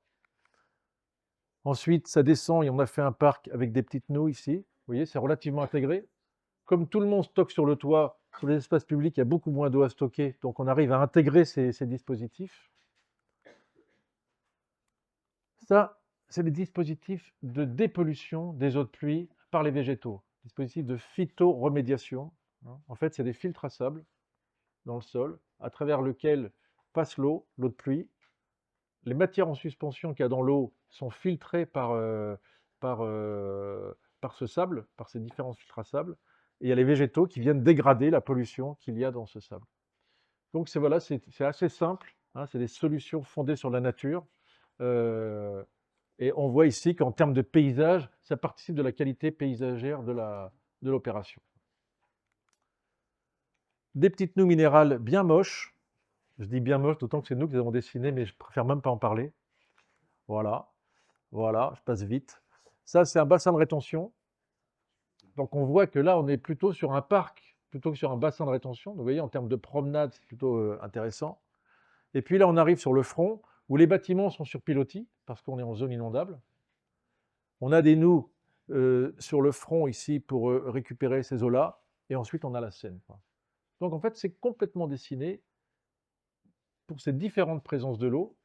[SPEAKER 3] Ensuite, ça descend et on a fait un parc avec des petites noues ici. Vous voyez, c'est relativement intégré. Comme tout le monde stocke sur le toit, sur les espaces publics, il y a beaucoup moins d'eau à stocker, donc on arrive à intégrer ces dispositifs. Ça, c'est les dispositifs de dépollution des eaux de pluie par les végétaux, dispositifs de phytoremédiation. En fait, c'est des filtres à sable dans le sol, à travers lequel passe l'eau de pluie. Les matières en suspension qu'il y a dans l'eau sont filtrées par, par ce sable, par ces différents filtres à sable. Et il y a les végétaux qui viennent dégrader la pollution qu'il y a dans ce sable. Donc voilà, c'est assez simple, hein, c'est des solutions fondées sur la nature. Et on voit ici qu'en termes de paysage, ça participe de la qualité paysagère de l'opération. Des petites noues minérales bien moches. Je dis bien moches, d'autant que c'est nous qui les avons dessinées, mais je préfère même pas en parler. Voilà, voilà, je passe vite. Ça, c'est un bassin de rétention. Donc on voit que là, on est plutôt sur un parc, plutôt que sur un bassin de rétention. Donc, vous voyez, en termes de promenade, c'est plutôt intéressant. Et puis là, on arrive sur le front, où les bâtiments sont sur pilotis, parce qu'on est en zone inondable. On a des noues sur le front ici pour récupérer ces eaux-là, et ensuite on a la Seine. Donc en fait, c'est complètement dessiné pour ces différentes présences de l'eau,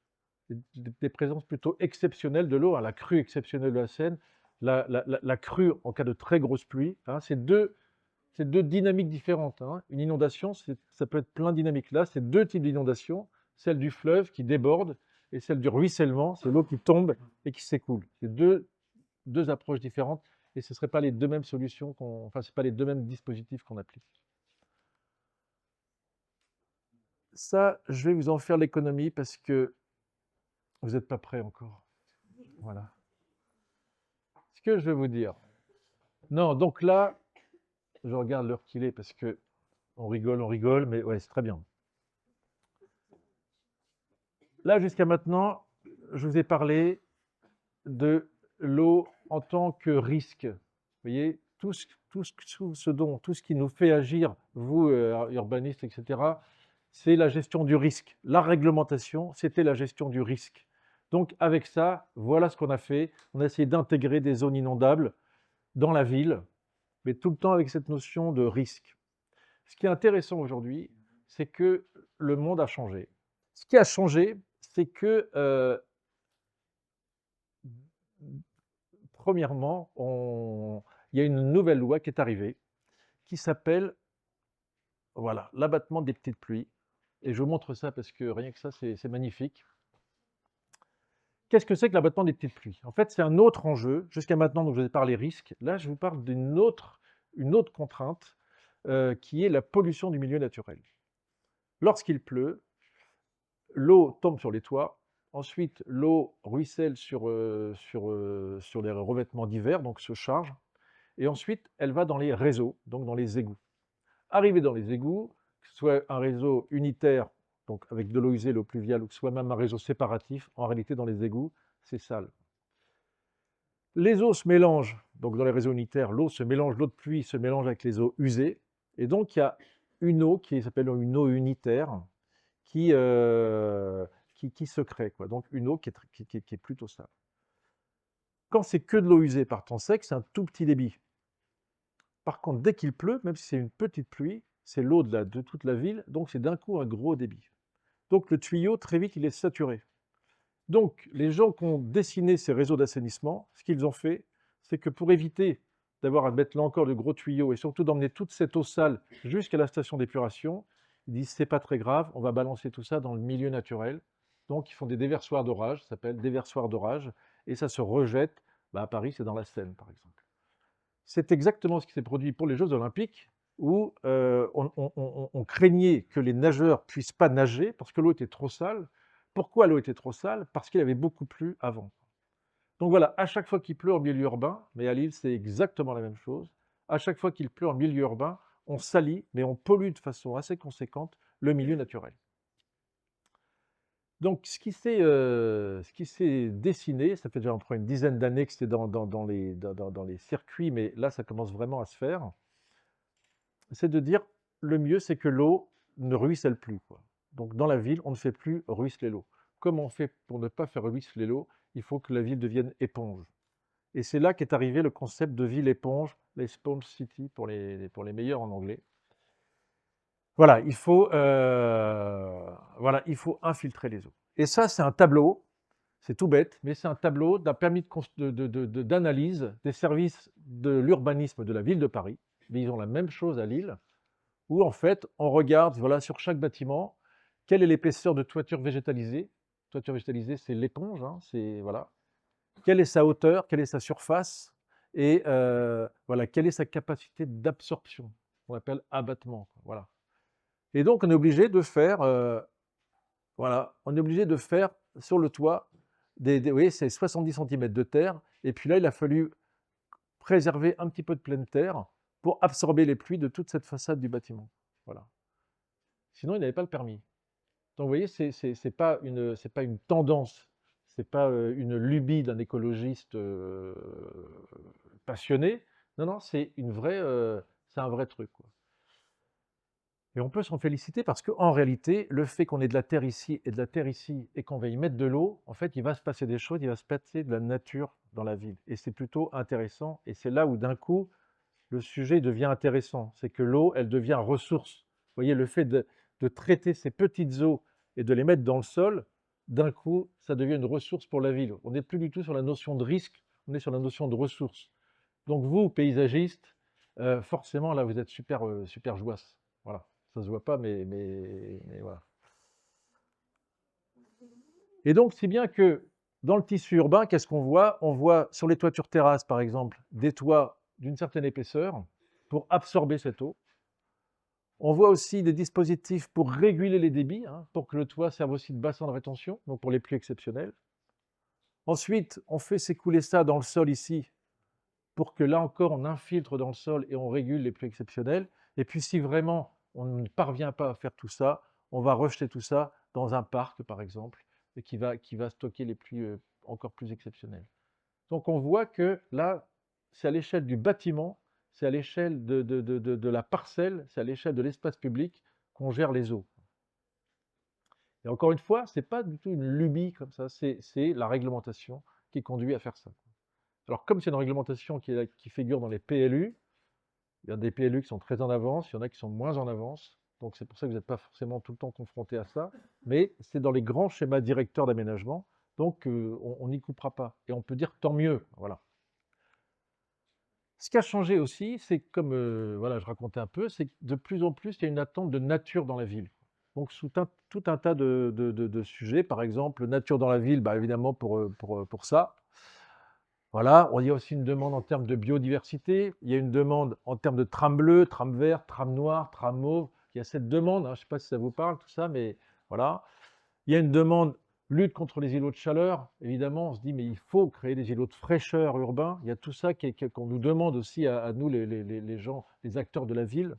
[SPEAKER 3] des présences plutôt exceptionnelles de l'eau, hein, la crue exceptionnelle de la Seine, la crue en cas de très grosse pluie. Hein, c'est deux dynamiques différentes. Hein. Une inondation, ça peut être plein de dynamiques. Là, c'est deux types d'inondations, celle du fleuve qui déborde et celle du ruissellement, c'est l'eau qui tombe et qui s'écoule. C'est deux approches différentes et ce ne seraient pas les deux mêmes solutions, enfin, ce pas les deux mêmes dispositifs qu'on applique. Ça, je vais vous en faire l'économie parce que vous n'êtes pas prêts encore. Voilà. Ce que je vais vous dire. Non, donc là, je regarde l'heure qu'il est parce que on rigole, mais ouais, c'est très bien. Là, jusqu'à maintenant, je vous ai parlé de l'eau en tant que risque. Vous voyez, tout ce qui nous fait agir, vous, urbanistes, etc., c'est la gestion du risque. La réglementation, c'était la gestion du risque. Donc, avec ça, voilà ce qu'on a fait. On a essayé d'intégrer des zones inondables dans la ville, mais tout le temps avec cette notion de risque. Ce qui est intéressant aujourd'hui, c'est que le monde a changé. Ce qui a changé, c'est que, premièrement, il y a une nouvelle loi qui est arrivée, qui s'appelle, voilà, l'abattement des petites pluies. Et je vous montre ça parce que rien que ça, c'est magnifique. Qu'est-ce que c'est que l'abattement des petites pluies? En fait, c'est un autre enjeu. Jusqu'à maintenant, donc, je vous ai parlé risque. Là, je vous parle d'une autre contrainte qui est la pollution du milieu naturel. Lorsqu'il pleut, l'eau tombe sur les toits. Ensuite, l'eau ruisselle sur les revêtements divers, donc se charge. Et ensuite, elle va dans les réseaux, donc dans les égouts. Arrivée dans les égouts, que ce soit un réseau unitaire, donc avec de l'eau usée, l'eau pluviale, ou que ce soit même un réseau séparatif, en réalité, dans les égouts, c'est sale. Les eaux se mélangent, donc dans les réseaux unitaires, l'eau se mélange, l'eau de pluie se mélange avec les eaux usées, et donc il y a une eau qui s'appelle une eau unitaire qui se crée, quoi. Donc une eau qui est plutôt sale. Quand c'est que de l'eau usée par temps sec, c'est un tout petit débit. Par contre, dès qu'il pleut, même si c'est une petite pluie, c'est l'eau de toute la ville, donc c'est d'un coup un gros débit. Donc le tuyau, très vite, il est saturé. Donc les gens qui ont dessiné ces réseaux d'assainissement, ce qu'ils ont fait, c'est que pour éviter d'avoir à mettre là encore de gros tuyaux et surtout d'emmener toute cette eau sale jusqu'à la station d'épuration, ils disent c'est pas très grave, on va balancer tout ça dans le milieu naturel. Donc ils font des déversoirs d'orage, ça s'appelle déversoirs d'orage, et ça se rejette. À Paris, c'est dans la Seine, par exemple. C'est exactement ce qui s'est produit pour les Jeux Olympiques, où on craignait que les nageurs puissent pas nager parce que l'eau était trop sale. Pourquoi l'eau était trop sale? Parce qu'il avait beaucoup plu avant. Donc voilà, à chaque fois qu'il pleut en milieu urbain, mais à Lille, c'est exactement la même chose. À chaque fois qu'il pleut en milieu urbain, on salit, mais on pollue de façon assez conséquente le milieu naturel. Donc, ce qui s'est dessiné, ça fait déjà encore une dizaine d'années que c'était dans les circuits, mais là, ça commence vraiment à se faire, c'est de dire, le mieux, c'est que l'eau ne ruisselle plus, quoi. Donc, dans la ville, on ne fait plus ruisseler l'eau. Comment on fait pour ne pas faire ruisseler l'eau? Il faut que la ville devienne éponge. Et c'est là qu'est arrivé le concept de ville éponge, les sponge city pour les meilleurs en anglais. Voilà, voilà, il faut infiltrer les eaux. Et ça, c'est un tableau, c'est tout bête, mais c'est un tableau d'un permis d'analyse des services de l'urbanisme de la ville de Paris. Mais ils ont la même chose à Lille, où en fait, on regarde voilà, sur chaque bâtiment, quelle est l'épaisseur de toiture végétalisée. Toiture végétalisée, c'est l'éponge, hein, voilà. Quelle est sa hauteur, quelle est sa surface, et voilà, quelle est sa capacité d'absorption, qu'on appelle abattement. Voilà. Et donc, on est obligé de faire, voilà, on est obligé de faire sur le toit, vous voyez, c'est 70 cm de terre, et puis là, il a fallu préserver un petit peu de pleine terre pour absorber les pluies de toute cette façade du bâtiment. Voilà. Sinon, il n'avait pas le permis. Donc, vous voyez, c'est pas une tendance, c'est pas une lubie d'un écologiste passionné. Non, non, c'est un vrai truc, quoi. Et on peut s'en féliciter parce qu'en réalité, le fait qu'on ait de la terre ici et de la terre ici et qu'on va y mettre de l'eau, en fait, il va se passer des choses, il va se passer de la nature dans la ville. Et c'est plutôt intéressant. Et c'est là où d'un coup, le sujet devient intéressant. C'est que l'eau, elle devient ressource. Vous voyez, le fait de traiter ces petites eaux et de les mettre dans le sol, d'un coup, ça devient une ressource pour la ville. On n'est plus du tout sur la notion de risque, on est sur la notion de ressource. Donc vous, paysagistes, forcément, là, vous êtes super jouasse. Voilà. Ça ne se voit pas, mais voilà. Et donc, si bien que dans le tissu urbain, qu'est-ce qu'on voit? On voit sur les toitures terrasses, par exemple, des toits d'une certaine épaisseur pour absorber cette eau. On voit aussi des dispositifs pour réguler les débits, hein, pour que le toit serve aussi de bassin de rétention, donc pour les pluies exceptionnelles. Ensuite, on fait s'écouler ça dans le sol ici, pour que là encore, on infiltre dans le sol et on régule les pluies exceptionnelles. Et puis, si vraiment on ne parvient pas à faire tout ça, on va rejeter tout ça dans un parc, par exemple, et qui va stocker les pluies encore plus exceptionnelles. Donc, on voit que là, c'est à l'échelle du bâtiment, c'est à l'échelle de la parcelle, c'est à l'échelle de l'espace public qu'on gère les eaux. Et encore une fois, ce n'est pas du tout une lubie comme ça, c'est la réglementation qui conduit à faire ça. Alors, comme c'est une réglementation qui figure dans les PLU, il y a des PLU qui sont très en avance, il y en a qui sont moins en avance. Donc, c'est pour ça que vous n'êtes pas forcément tout le temps confronté à ça. Mais c'est dans les grands schémas directeurs d'aménagement. Donc, on n'y coupera pas. Et on peut dire tant mieux. Voilà. Ce qui a changé aussi, c'est comme voilà, je racontais un peu, c'est que de plus en plus, il y a une attente de nature dans la ville. Donc, sous tout un tas de sujets, par exemple, nature dans la ville, bah, évidemment pour ça. Voilà, il y a aussi une demande en termes de biodiversité, il y a une demande en termes de tram bleu, tram vert, tram noir, tram mauve. Il y a cette demande, hein, je ne sais pas si ça vous parle tout ça, mais voilà. Il y a une demande lutte contre les îlots de chaleur. Évidemment, on se dit, mais il faut créer des îlots de fraîcheur urbains. Il y a tout ça qu'on nous demande aussi à nous, les gens, les acteurs de la ville.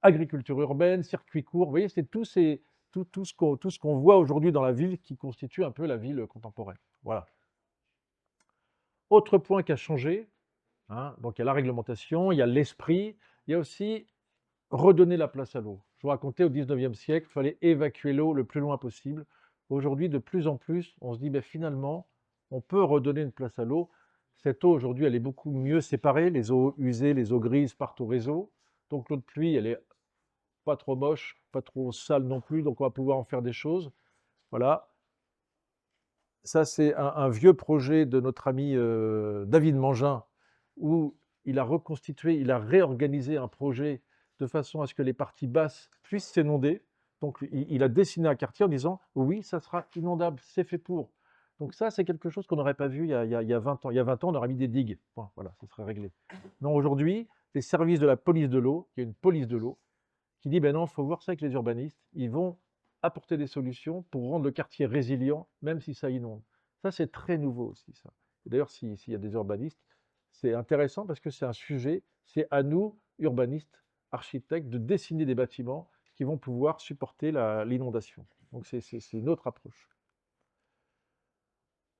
[SPEAKER 3] Agriculture urbaine, circuits courts. Vous voyez, c'est tout ce qu'on voit aujourd'hui dans la ville qui constitue un peu la ville contemporaine. Voilà. Autre point qui a changé, hein, donc il y a la réglementation, il y a l'esprit, il y a aussi redonner la place à l'eau. Je vous racontais au 19e siècle, il fallait évacuer l'eau le plus loin possible. Aujourd'hui, de plus en plus, on se dit ben, finalement, on peut redonner une place à l'eau. Cette eau, aujourd'hui, elle est beaucoup mieux séparée. Les eaux usées, les eaux grises partent au réseau. Donc l'eau de pluie, elle est pas trop moche, pas trop sale non plus, donc on va pouvoir en faire des choses. Voilà. Ça, c'est un vieux projet de notre ami David Mangin, où il a reconstitué, il a réorganisé un projet de façon à ce que les parties basses puissent s'inonder. Donc, il a dessiné un quartier en disant, oui, ça sera inondable, c'est fait pour. Donc ça, c'est quelque chose qu'on n'aurait pas vu il y a 20 ans. Il y a 20 ans, on aurait mis des digues. Bon, voilà, ça serait réglé. Non, aujourd'hui, les services de la police de l'eau, il y a une police de l'eau, qui dit, ben non, il faut voir ça avec les urbanistes. Ils vont apporter des solutions pour rendre le quartier résilient, même si ça inonde. Ça, c'est très nouveau aussi, ça. Et d'ailleurs, s'il y a des urbanistes, c'est intéressant parce que c'est un sujet, c'est à nous, urbanistes, architectes, de dessiner des bâtiments qui vont pouvoir supporter l'inondation. Donc, c'est une autre approche.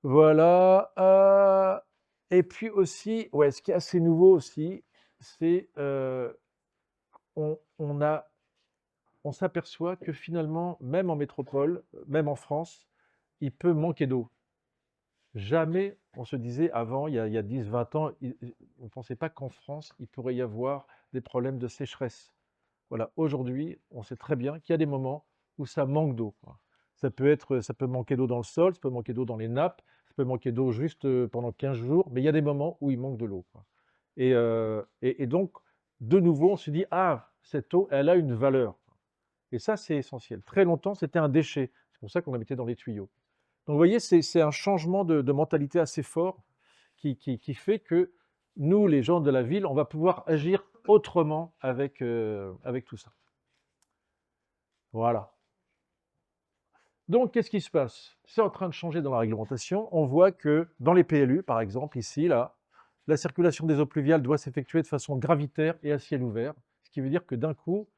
[SPEAKER 3] Voilà. Et puis aussi, ouais, ce qui est assez nouveau aussi, c'est on s'aperçoit que finalement, même en métropole, même en France, il peut manquer d'eau. Jamais on se disait avant, il y a 10, 20 ans, on ne pensait pas qu'en France, il pourrait y avoir des problèmes de sécheresse. Voilà, aujourd'hui, on sait très bien qu'il y a des moments où ça manque d'eau, quoi. Ça peut manquer d'eau dans le sol, ça peut manquer d'eau dans les nappes, ça peut manquer d'eau juste pendant 15 jours, mais il y a des moments où il manque de l'eau, quoi. Et donc, de nouveau, on se dit, ah, cette eau, elle a une valeur. Et ça, c'est essentiel. Très longtemps, c'était un déchet. C'est pour ça qu'on la mettait dans les tuyaux. Donc, vous voyez, c'est un changement de mentalité assez fort qui fait que nous, les gens de la ville, on va pouvoir agir autrement avec tout ça. Voilà. Donc, qu'est-ce qui se passe? C'est en train de changer dans la réglementation. On voit que dans les PLU, par exemple, ici, là, la circulation des eaux pluviales doit s'effectuer de façon gravitaire et à ciel ouvert, ce qui veut dire que d'un coup,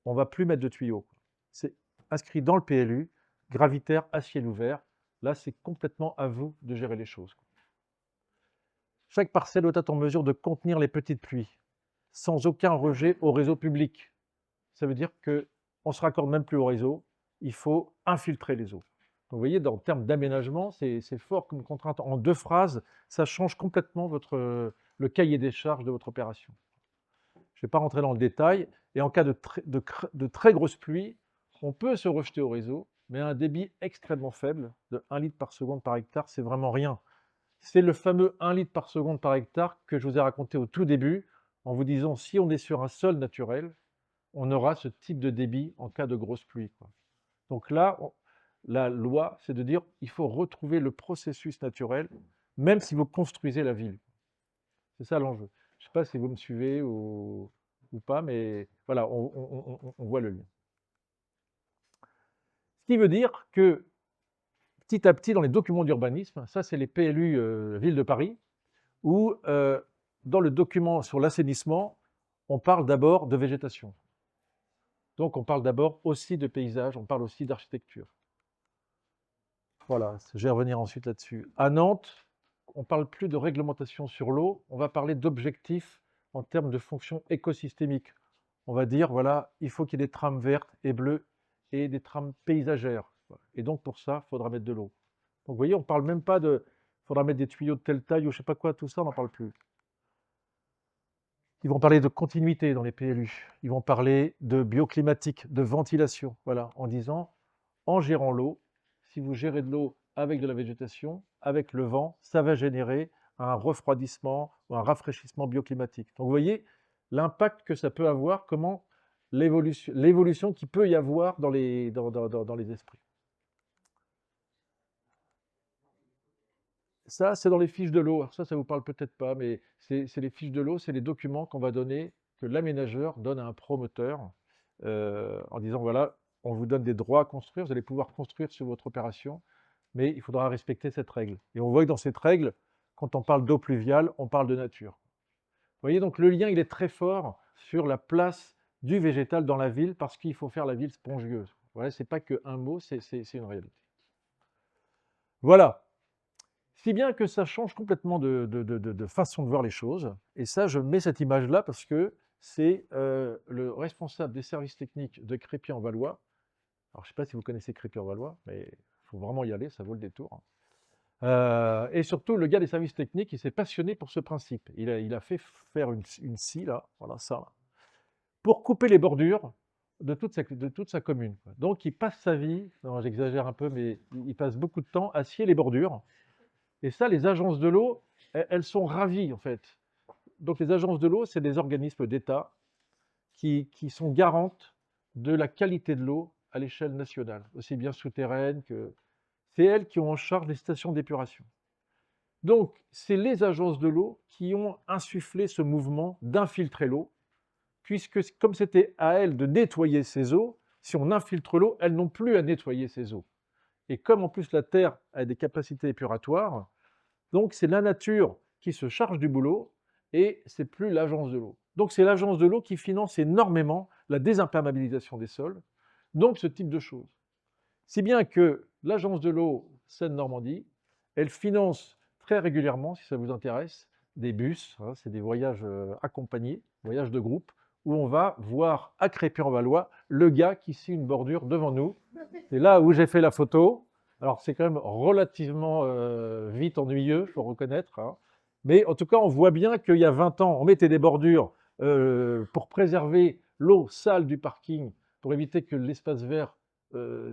[SPEAKER 3] on ne va plus mettre de tuyaux. C'est inscrit dans le PLU, gravitaire à ciel ouvert. Là, c'est complètement à vous de gérer les choses. Chaque parcelle doit être en mesure de contenir les petites pluies, sans aucun rejet au réseau public. Ça veut dire qu'on ne se raccorde même plus au réseau, il faut infiltrer les eaux. Donc, vous voyez, en termes d'aménagement, c'est fort comme contrainte. En 2 phrases, ça change complètement le cahier des charges de votre opération. Je ne vais pas rentrer dans le détail. Et en cas de très grosse pluie, on peut se rejeter au réseau, mais à un débit extrêmement faible, de 1 litre par seconde par hectare, c'est vraiment rien. C'est le fameux 1 litre par seconde par hectare que je vous ai raconté au tout début, en vous disant, si on est sur un sol naturel, on aura ce type de débit en cas de grosse pluie, quoi. Donc là, la loi, c'est de dire, il faut retrouver le processus naturel, même si vous construisez la ville. C'est ça l'enjeu. Je ne sais pas si vous me suivez ou pas, mais voilà, on voit le lien. Ce qui veut dire que petit à petit, dans les documents d'urbanisme, ça c'est les PLU Ville de Paris, où dans le document sur l'assainissement, on parle d'abord de végétation. Donc on parle d'abord aussi de paysage, on parle aussi d'architecture. Voilà, je vais revenir ensuite là-dessus. À Nantes, on ne parle plus de réglementation sur l'eau, on va parler d'objectifs en termes de fonctions écosystémiques. On va dire, voilà, il faut qu'il y ait des trames vertes et bleues et des trames paysagères. Et donc pour ça, il faudra mettre de l'eau. Donc vous voyez, on ne parle même pas de, il faudra mettre des tuyaux de telle taille ou je ne sais pas quoi, tout ça, on n'en parle plus. Ils vont parler de continuité dans les PLU. Ils vont parler de bioclimatique, de ventilation, voilà, en disant, en gérant l'eau, si vous gérez de l'eau avec de la végétation, avec le vent, ça va générer un refroidissement ou un rafraîchissement bioclimatique. Donc vous voyez l'impact que ça peut avoir, comment l'évolution qu'il peut y avoir dans les esprits. Ça, c'est dans les fiches de l'eau. Alors ça vous parle peut-être pas, mais c'est les fiches de l'eau, c'est les documents qu'on va donner, que l'aménageur donne à un promoteur, en disant, voilà, on vous donne des droits à construire, vous allez pouvoir construire sur votre opération, mais il faudra respecter cette règle. Et on voit que dans cette règle, quand on parle d'eau pluviale, on parle de nature. Vous voyez, donc le lien, il est très fort sur la place du végétal dans la ville, parce qu'il faut faire la ville spongieuse. Voilà, c'est pas qu'un mot, c'est une réalité. Voilà. Si bien que ça change complètement de façon de voir les choses. Et ça, je mets cette image-là parce que c'est le responsable des services techniques de Crépy-en-Valois. Alors, je ne sais pas si vous connaissez Crépy-en-Valois, mais il faut vraiment y aller, ça vaut le détour. Et surtout, le gars des services techniques, il s'est passionné pour ce principe. Il a fait faire une scie, là, voilà ça, là, pour couper les bordures de toute sa commune, quoi. Donc, il passe sa vie, non, j'exagère un peu, mais il passe beaucoup de temps à scier les bordures. Et ça, les agences de l'eau, elles sont ravies, en fait. Donc, les agences de l'eau, c'est des organismes d'État qui sont garantes de la qualité de l'eau à l'échelle nationale, aussi bien souterraine que... C'est elles qui ont en charge les stations d'épuration. Donc, c'est les agences de l'eau qui ont insufflé ce mouvement d'infiltrer l'eau, puisque comme c'était à elles de nettoyer ces eaux, si on infiltre l'eau, elles n'ont plus à nettoyer ces eaux. Et comme en plus la Terre a des capacités épuratoires, donc c'est la nature qui se charge du boulot et c'est plus l'agence de l'eau. Donc c'est l'agence de l'eau qui finance énormément la désimperméabilisation des sols, donc ce type de choses. Si bien que l'agence de l'eau Seine-Normandie, elle finance très régulièrement, si ça vous intéresse, des bus, hein, c'est des voyages accompagnés, voyages de groupe, où on va voir à Crépy-en-Valois le gars qui scie une bordure devant nous. C'est là où j'ai fait la photo. Alors, c'est quand même relativement vite ennuyeux, il faut reconnaître, hein. Mais en tout cas, on voit bien qu'il y a 20 ans, on mettait des bordures pour préserver l'eau sale du parking, pour éviter que l'espace vert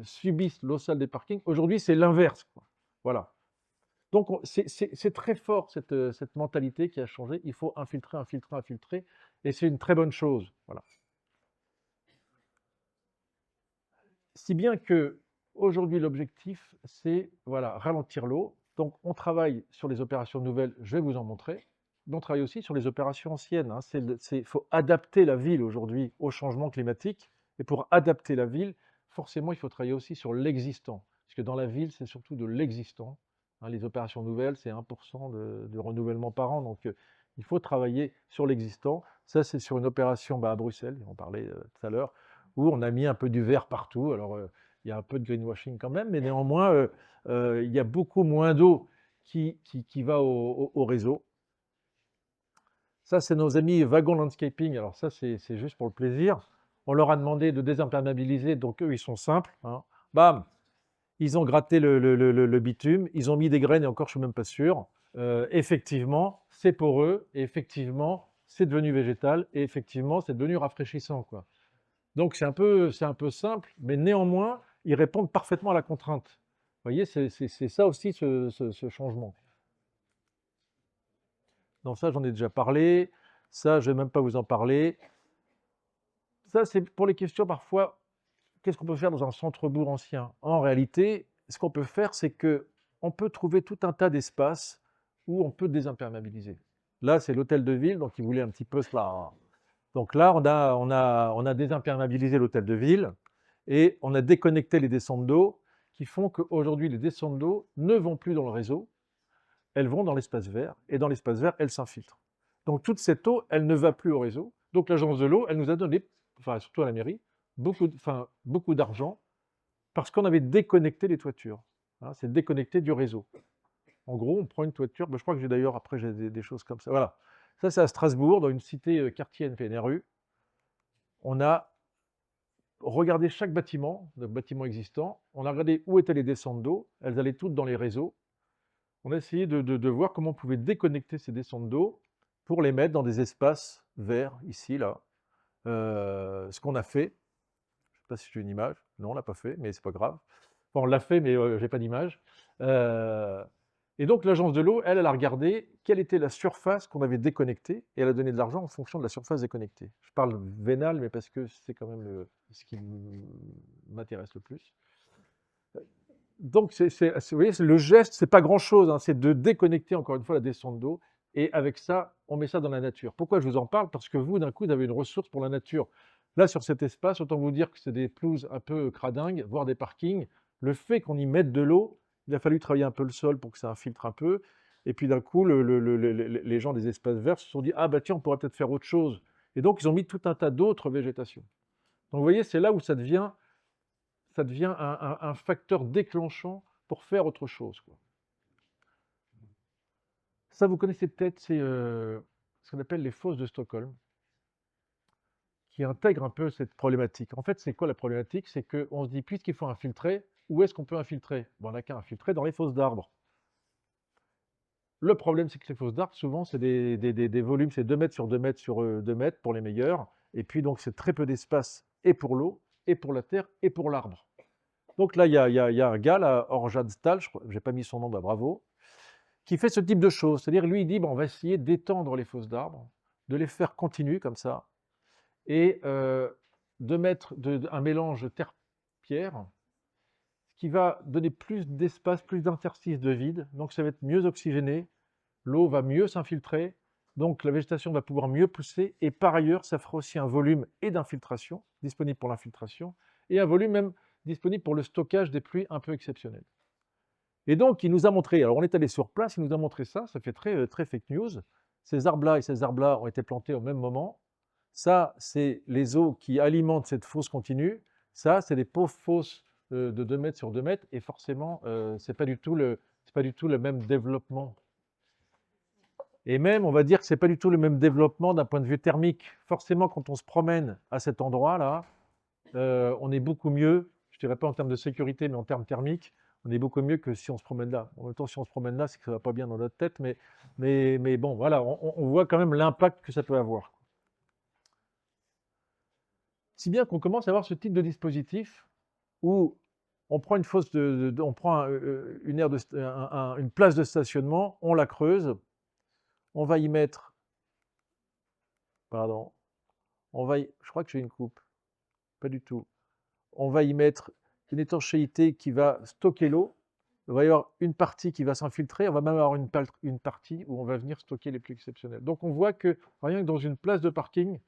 [SPEAKER 3] subisse l'eau sale des parkings. Aujourd'hui, c'est l'inverse, quoi. Voilà. Donc, c'est très fort cette mentalité qui a changé. Il faut infiltrer, infiltrer, infiltrer. Et c'est une très bonne chose. Voilà. Si bien que aujourd'hui l'objectif, c'est voilà, ralentir l'eau. Donc, on travaille sur les opérations nouvelles, je vais vous en montrer. Mais on travaille aussi sur les opérations anciennes, hein. Il faut adapter la ville aujourd'hui au changement climatique. Et pour adapter la ville, forcément, il faut travailler aussi sur l'existant. Parce que dans la ville, c'est surtout de l'existant, hein. Les opérations nouvelles, c'est 1% de renouvellement par an. Donc, il faut travailler sur l'existant. Ça, c'est sur une opération à Bruxelles, on parlait tout à l'heure, où on a mis un peu du vert partout. Alors, il y a un peu de greenwashing quand même, mais néanmoins, il y a beaucoup moins d'eau qui va au réseau. Ça, c'est nos amis Wagon Landscaping. Alors ça, c'est juste pour le plaisir. On leur a demandé de désimperméabiliser, donc eux, ils sont simples, hein. Bam, ils ont gratté le bitume, ils ont mis des graines, et encore, je ne suis même pas sûr. Effectivement, c'est poreux, et effectivement, c'est devenu végétal, et effectivement, c'est devenu rafraîchissant, quoi. Donc c'est un peu simple, mais néanmoins, ils répondent parfaitement à la contrainte. Vous voyez, c'est ça aussi ce changement. Donc ça, j'en ai déjà parlé. Ça, je ne vais même pas vous en parler. Ça, c'est pour les questions parfois, qu'est-ce qu'on peut faire dans un centre-bourg ancien? En réalité, ce qu'on peut faire, c'est qu'on peut trouver tout un tas d'espaces où on peut désimperméabiliser. Là, c'est l'hôtel de ville, donc il voulait un petit peu cela. Donc là, on a désimperméabilisé l'hôtel de ville et on a déconnecté les descentes d'eau qui font qu'aujourd'hui, les descentes d'eau ne vont plus dans le réseau, elles vont dans l'espace vert et dans l'espace vert, elles s'infiltrent. Donc toute cette eau, elle ne va plus au réseau. Donc l'agence de l'eau, elle nous a donné, enfin surtout à la mairie, beaucoup d'argent parce qu'on avait déconnecté les toitures, hein. C'est déconnecté du réseau. En gros, on prend une toiture, je crois que j'ai d'ailleurs, après j'ai des choses comme ça. Voilà. Ça, c'est à Strasbourg, dans une cité quartier NPNRU. On a regardé chaque bâtiment, le bâtiment existant. On a regardé où étaient les descentes d'eau. Elles allaient toutes dans les réseaux. On a essayé de voir comment on pouvait déconnecter ces descentes d'eau pour les mettre dans des espaces verts, ici, là. Ce qu'on a fait. Je ne sais pas si j'ai une image. Non, on ne l'a pas fait, mais c'est pas grave. Enfin, on l'a fait, mais je n'ai pas d'image. Et donc, l'agence de l'eau, elle a regardé quelle était la surface qu'on avait déconnectée et elle a donné de l'argent en fonction de la surface déconnectée. Je parle vénal, mais parce que c'est quand même ce qui m'intéresse le plus. Donc, vous voyez, le geste, c'est pas grand-chose, hein, c'est de déconnecter encore une fois la descente d'eau. Et avec ça, on met ça dans la nature. Pourquoi je vous en parle? Parce que vous, d'un coup, vous avez une ressource pour la nature. Là, sur cet espace, autant vous dire que c'est des pelouses un peu cradingues, voire des parkings. Le fait qu'on y mette de l'eau, il a fallu travailler un peu le sol pour que ça infiltre un peu. Et puis d'un coup, les gens des espaces verts se sont dit, ah bah tiens, on pourrait peut-être faire autre chose. Et donc, ils ont mis tout un tas d'autres végétations. Donc, vous voyez, c'est là où ça devient un facteur déclenchant pour faire autre chose, quoi. Ça, vous connaissez peut-être, c'est ce qu'on appelle les fosses de Stockholm, qui intègrent un peu cette problématique. En fait, c'est quoi la problématique? C'est qu'on se dit, puisqu'il faut infiltrer, où est-ce qu'on peut infiltrer? Bon, on n'a qu'à infiltrer dans les fosses d'arbres. Le problème, c'est que les fosses d'arbres, souvent, c'est des volumes, c'est 2 mètres sur 2 mètres sur 2 mètres pour les meilleurs. Et puis, donc, c'est très peu d'espace, et pour l'eau, et pour la terre, et pour l'arbre. Donc là, il y a un gars, là, Orjad Stahl, je n'ai pas mis son nom, bah bravo, qui fait ce type de choses. C'est-à-dire, lui, il dit, bon, on va essayer d'étendre les fosses d'arbres, de les faire continues comme ça, et de mettre un mélange terre-pierre, ce qui va donner plus d'espace, plus d'interstices de vide, donc ça va être mieux oxygéné, l'eau va mieux s'infiltrer, donc la végétation va pouvoir mieux pousser, et par ailleurs, ça fera aussi un volume et d'infiltration, disponible pour l'infiltration, et un volume même disponible pour le stockage des pluies un peu exceptionnelles. Et donc, il nous a montré, alors on est allé sur place, il nous a montré ça, ça fait très fake news. Ces arbres-là et ces arbres-là ont été plantés au même moment. Ça, c'est les eaux qui alimentent cette fosse continue. Ça, c'est des pauvres fosses de 2 mètres sur 2 mètres, et forcément, c'est pas du tout le même développement. Et même, on va dire que c'est pas du tout le même développement d'un point de vue thermique. Forcément, quand on se promène à cet endroit-là, on est beaucoup mieux, je dirais pas en termes de sécurité, mais en termes thermiques, on est beaucoup mieux que si on se promène là. En même temps, si on se promène là, c'est que ça va pas bien dans notre tête, mais bon, voilà, on voit quand même l'impact que ça peut avoir. Si bien qu'on commence à avoir ce type de dispositif où on prend une fosse on prend une aire une place de stationnement, on la creuse, on va y mettre, pardon, je crois que j'ai une coupe, pas du tout. On va y mettre une étanchéité qui va stocker l'eau. Il va y avoir une partie qui va s'infiltrer, on va même avoir une partie où on va venir stocker les pluies exceptionnelles. Donc on voit que rien que dans une place de parking,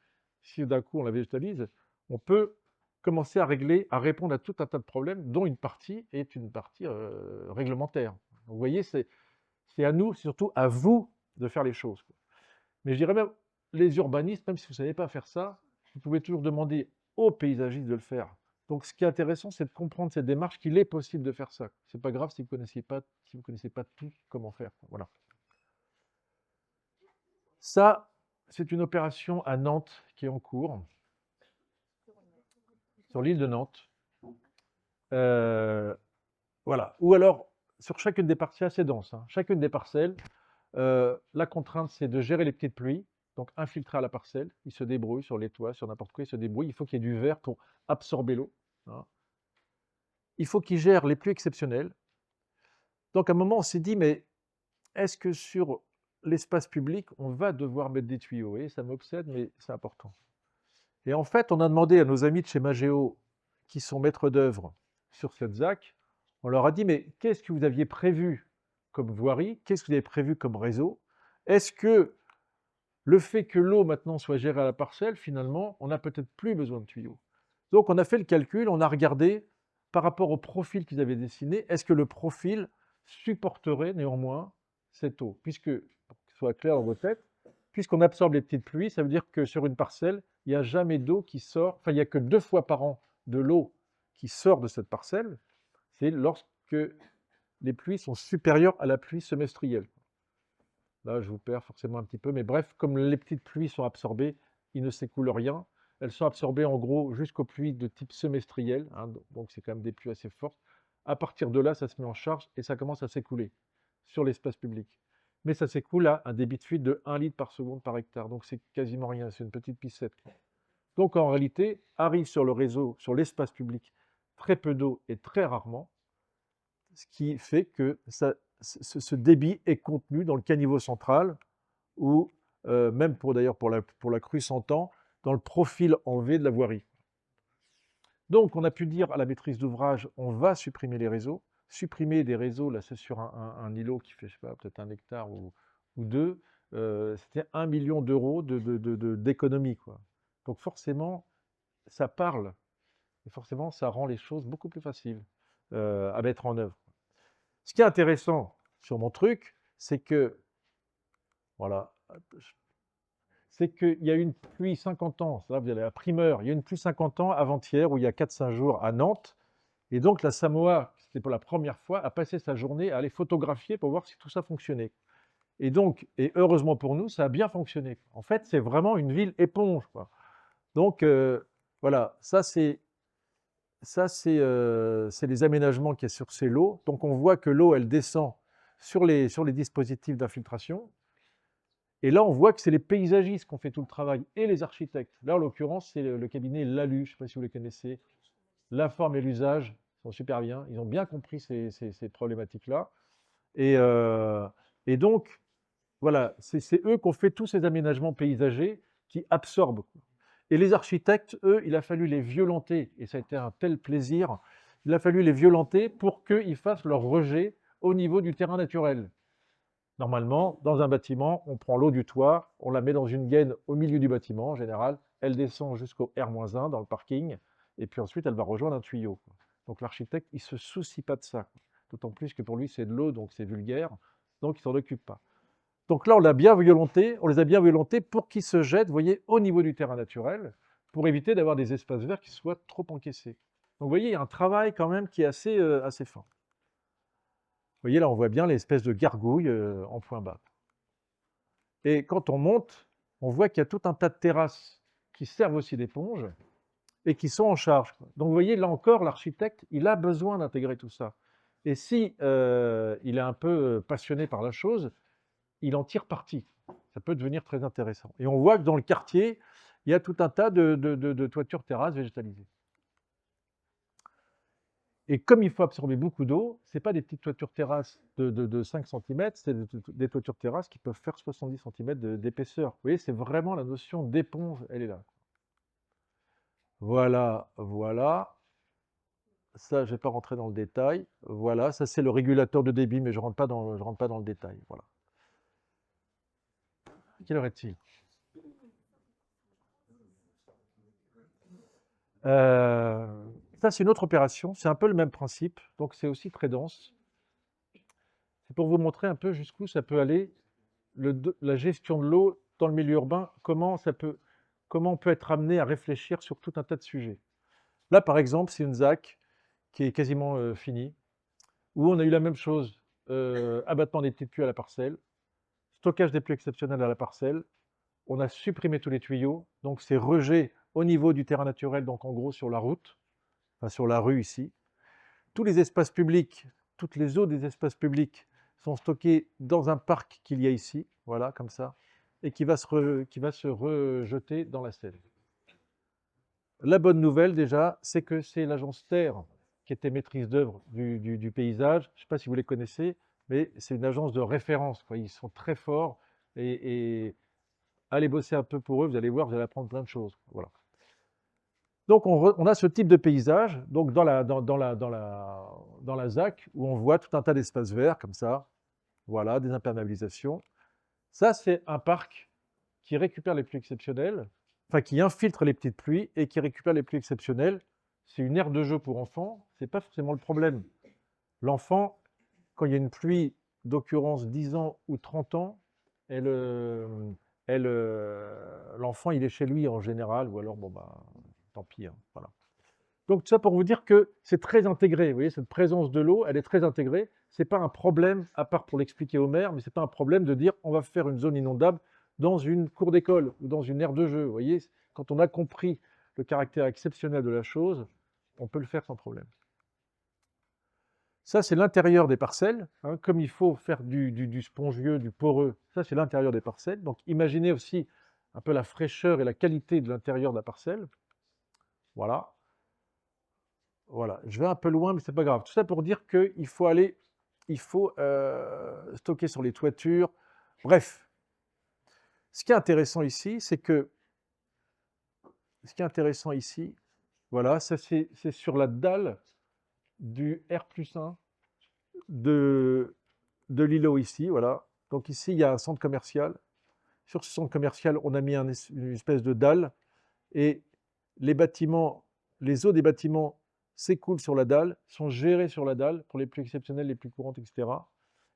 [SPEAKER 3] si d'un coup on la végétalise, on peut commencer à répondre à tout un tas de problèmes, dont une partie est une partie réglementaire. Donc, vous voyez, c'est à nous, surtout à vous, de faire les choses. Mais je dirais même, les urbanistes, même si vous ne savez pas faire ça, vous pouvez toujours demander aux paysagistes de le faire. Donc, ce qui est intéressant, c'est de comprendre cette démarche, qu'il est possible de faire ça. C'est pas grave si vous connaissez pas tout comment faire. Voilà. Ça, c'est une opération à Nantes qui est en cours, sur l'île de Nantes. Voilà. Ou alors, sur chacune des parties, c'est assez dense, hein. Chacune des parcelles, la contrainte, c'est de gérer les petites pluies, donc infiltrer à la parcelle. Il se débrouille sur les toits, sur n'importe quoi, il se débrouille. Il faut qu'il y ait du verre pour absorber l'eau, hein. Il faut qu'il gère les pluies exceptionnelles. Donc à un moment, on s'est dit, mais est-ce que sur l'espace public, on va devoir mettre des tuyaux? Et ça m'obsède, mais c'est important. Et en fait, on a demandé à nos amis de chez Magéo, qui sont maîtres d'œuvre sur cette ZAC, on leur a dit, mais qu'est-ce que vous aviez prévu comme voirie? Qu'est-ce que vous avez prévu comme réseau? Est-ce que le fait que l'eau maintenant soit gérée à la parcelle, finalement, on n'a peut-être plus besoin de tuyaux? Donc on a fait le calcul, on a regardé par rapport au profil qu'ils avaient dessiné, est-ce que le profil supporterait néanmoins cette eau? Puisque, pour que ce soit clair dans vos têtes, puisqu'on absorbe les petites pluies, ça veut dire que sur une parcelle, il n'y a jamais d'eau qui sort, enfin il n'y a que 2 fois par an de l'eau qui sort de cette parcelle, c'est lorsque les pluies sont supérieures à la pluie semestrielle. Là, je vous perds forcément un petit peu, mais bref, comme les petites pluies sont absorbées, il ne s'écoule rien. Elles sont absorbées en gros jusqu'aux pluies de type semestriel, hein, donc c'est quand même des pluies assez fortes. À partir de là, ça se met en charge et ça commence à s'écouler sur l'espace public. Mais ça s'écoule à un débit de fuite de 1 litre par seconde par hectare, donc c'est quasiment rien, c'est une petite piscette. Donc en réalité, arrive sur le réseau, sur l'espace public, très peu d'eau et très rarement, ce qui fait que ce débit est contenu dans le caniveau central ou même d'ailleurs pour la crue Santan, dans le profil en V de la voirie. Donc on a pu dire à la maîtrise d'ouvrage, on va supprimer les réseaux. Supprimer des réseaux, là c'est sur un îlot qui fait, je sais pas, peut-être 1 hectare ou 2, c'était 1 million d'euros d'économie, quoi. Donc forcément, ça parle, et forcément ça rend les choses beaucoup plus faciles à mettre en œuvre. Ce qui est intéressant sur mon truc, c'est que, voilà, c'est qu'il y a eu une pluie 50 ans, là vous avez la primeur, il y a eu une pluie 50 ans avant-hier, où il y a 4-5 jours à Nantes, et donc la Samoa, c'était pour la première fois, a passé sa journée à aller photographier pour voir si tout ça fonctionnait. Et donc, et heureusement pour nous, ça a bien fonctionné. En fait, c'est vraiment une ville éponge, quoi. Donc, voilà, ça c'est les aménagements qu'il y a sur ces lots. Donc on voit que l'eau, elle descend sur les dispositifs d'infiltration. Et là, on voit que c'est les paysagistes qui ont fait tout le travail et les architectes. Là, en l'occurrence, c'est le cabinet Lalu, je ne sais pas si vous les connaissez. La forme et l'usage sont super bien. Ils ont bien compris ces problématiques-là. Et donc, voilà, c'est eux qui ont fait tous ces aménagements paysagers qui absorbent. Et les architectes, eux, il a fallu les violenter, et ça a été un tel plaisir, il a fallu les violenter pour qu'ils fassent leur rejet au niveau du terrain naturel. Normalement, dans un bâtiment, on prend l'eau du toit, on la met dans une gaine au milieu du bâtiment, en général, elle descend jusqu'au R-1 dans le parking, et puis ensuite elle va rejoindre un tuyau. Donc l'architecte, il ne se soucie pas de ça, d'autant plus que pour lui c'est de l'eau, donc c'est vulgaire, donc il ne s'en occupe pas. Donc là, on les a bien violentés pour qu'ils se jettent, vous voyez, au niveau du terrain naturel, pour éviter d'avoir des espaces verts qui soient trop encaissés. Donc vous voyez, il y a un travail quand même qui est assez fin. Vous voyez, là, on voit bien l'espèce de gargouille en point bas. Et quand on monte, on voit qu'il y a tout un tas de terrasses qui servent aussi d'éponge et qui sont en charge. Donc vous voyez, là encore, l'architecte, il a besoin d'intégrer tout ça. Et si il est un peu passionné par la chose, il en tire parti. Ça peut devenir très intéressant. Et on voit que dans le quartier, il y a tout un tas de toitures terrasses végétalisées. Et comme il faut absorber beaucoup d'eau, ce n'est pas des petites toitures terrasses de 5 cm, c'est des toitures terrasses qui peuvent faire 70 cm d'épaisseur. Vous voyez, c'est vraiment la notion d'éponge, elle est là. Voilà, voilà. Ça, je ne vais pas rentrer dans le détail. Voilà, ça c'est le régulateur de débit, mais je ne rentre pas dans le détail. Voilà. Quelle heure est-il? Ça, c'est une autre opération. C'est un peu le même principe. Donc, c'est aussi très dense. C'est pour vous montrer un peu jusqu'où ça peut aller, la gestion de l'eau dans le milieu urbain, comment on peut être amené à réfléchir sur tout un tas de sujets. Là, par exemple, c'est une ZAC qui est quasiment finie, où on a eu la même chose, abattement des petites pluies à la parcelle, stockage des pluies exceptionnelles à la parcelle, on a supprimé tous les tuyaux, donc c'est rejet au niveau du terrain naturel, donc en gros sur la route, enfin sur la rue ici. Tous les espaces publics, toutes les eaux des espaces publics sont stockées dans un parc qu'il y a ici, voilà, comme ça, et qui va se rejeter dans la Seine. La bonne nouvelle déjà, c'est que c'est l'agence Terre qui était maîtrise d'œuvre du paysage. Je ne sais pas si vous les connaissez, mais c'est une agence de référence, quoi. Ils sont très forts et allez bosser un peu pour eux, vous allez voir, vous allez apprendre plein de choses. Voilà. Donc on a ce type de paysage, donc dans la ZAC, où on voit tout un tas d'espaces verts comme ça, voilà, des imperméabilisations. Ça, c'est un parc qui récupère les pluies exceptionnelles, enfin qui infiltre les petites pluies et qui récupère les pluies exceptionnelles. C'est une aire de jeu pour enfants, c'est pas forcément le problème. L'enfant, quand il y a une pluie d'occurrence 10 ans ou 30 ans, l'enfant il est chez lui en général, ou alors bon bah tant pis, hein, voilà. Donc tout ça pour vous dire que c'est très intégré, vous voyez, cette présence de l'eau, elle est très intégrée. C'est pas un problème, à part pour l'expliquer aux maires, mais c'est pas un problème de dire on va faire une zone inondable dans une cour d'école ou dans une aire de jeu. Vous voyez, quand on a compris le caractère exceptionnel de la chose, on peut le faire sans problème. Ça, c'est l'intérieur des parcelles, hein, comme il faut faire du spongieux, du poreux, ça c'est l'intérieur des parcelles. Donc imaginez aussi un peu la fraîcheur et la qualité de l'intérieur de la parcelle. Voilà. Voilà, je vais un peu loin, mais c'est pas grave. Tout ça pour dire qu'il faut stocker sur les toitures. Bref, ce qui est intéressant ici, voilà, ça c'est sur la dalle du R+1 de l'îlot ici, voilà. Donc ici, il y a un centre commercial. Sur ce centre commercial, on a mis une espèce de dalle et les eaux des bâtiments s'écoulent sur la dalle, sont gérées sur la dalle pour les plus exceptionnelles, les plus courantes, etc.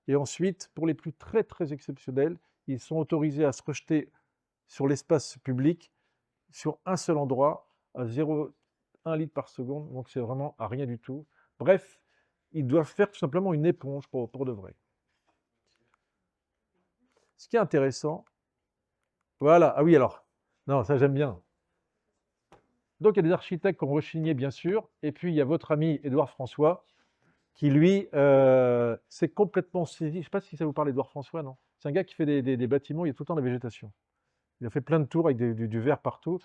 [SPEAKER 3] Et ensuite, pour les plus très très exceptionnels, ils sont autorisés à se rejeter sur l'espace public sur un seul endroit, à 0,1 litre par seconde, donc c'est vraiment à rien du tout. Bref, ils doivent faire tout simplement une éponge pour de vrai. Ce qui est intéressant, voilà, ah oui alors, non, ça j'aime bien. Donc il y a des architectes qui ont rechigné, bien sûr, et puis il y a votre ami Édouard François, qui lui s'est complètement saisi. Je ne sais pas si ça vous parle d'Édouard François, non? C'est un gars qui fait des bâtiments, il y a tout le temps de la végétation. Il a fait plein de tours avec du vert partout.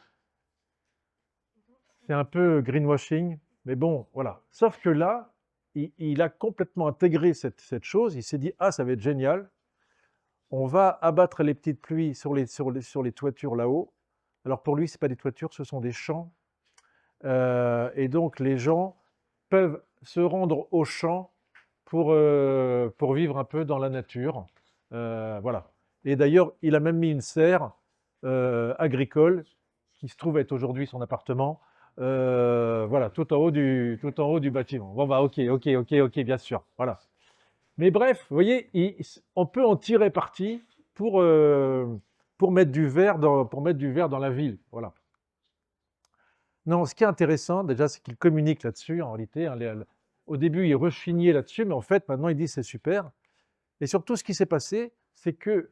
[SPEAKER 3] C'est un peu greenwashing, mais bon, voilà. Sauf que là, il a complètement intégré cette chose, il s'est dit, ah, ça va être génial, on va abattre les petites pluies sur les toitures là-haut. Alors pour lui, ce n'est pas des toitures, ce sont des champs. Et donc les gens peuvent se rendre aux champs pour vivre un peu dans la nature. Voilà. Et d'ailleurs, il a même mis une serre agricole qui se trouve être aujourd'hui son appartement. Voilà, tout en haut du bâtiment. Bon bah ok, bien sûr. Voilà. Mais bref, vous voyez, on peut en tirer parti pour mettre du vert dans la ville. Voilà. Non, ce qui est intéressant, déjà, c'est qu'il communique là-dessus, en réalité. Hein, au début, il rechignait là-dessus, mais en fait, maintenant, il dit c'est super. Et surtout, ce qui s'est passé, c'est que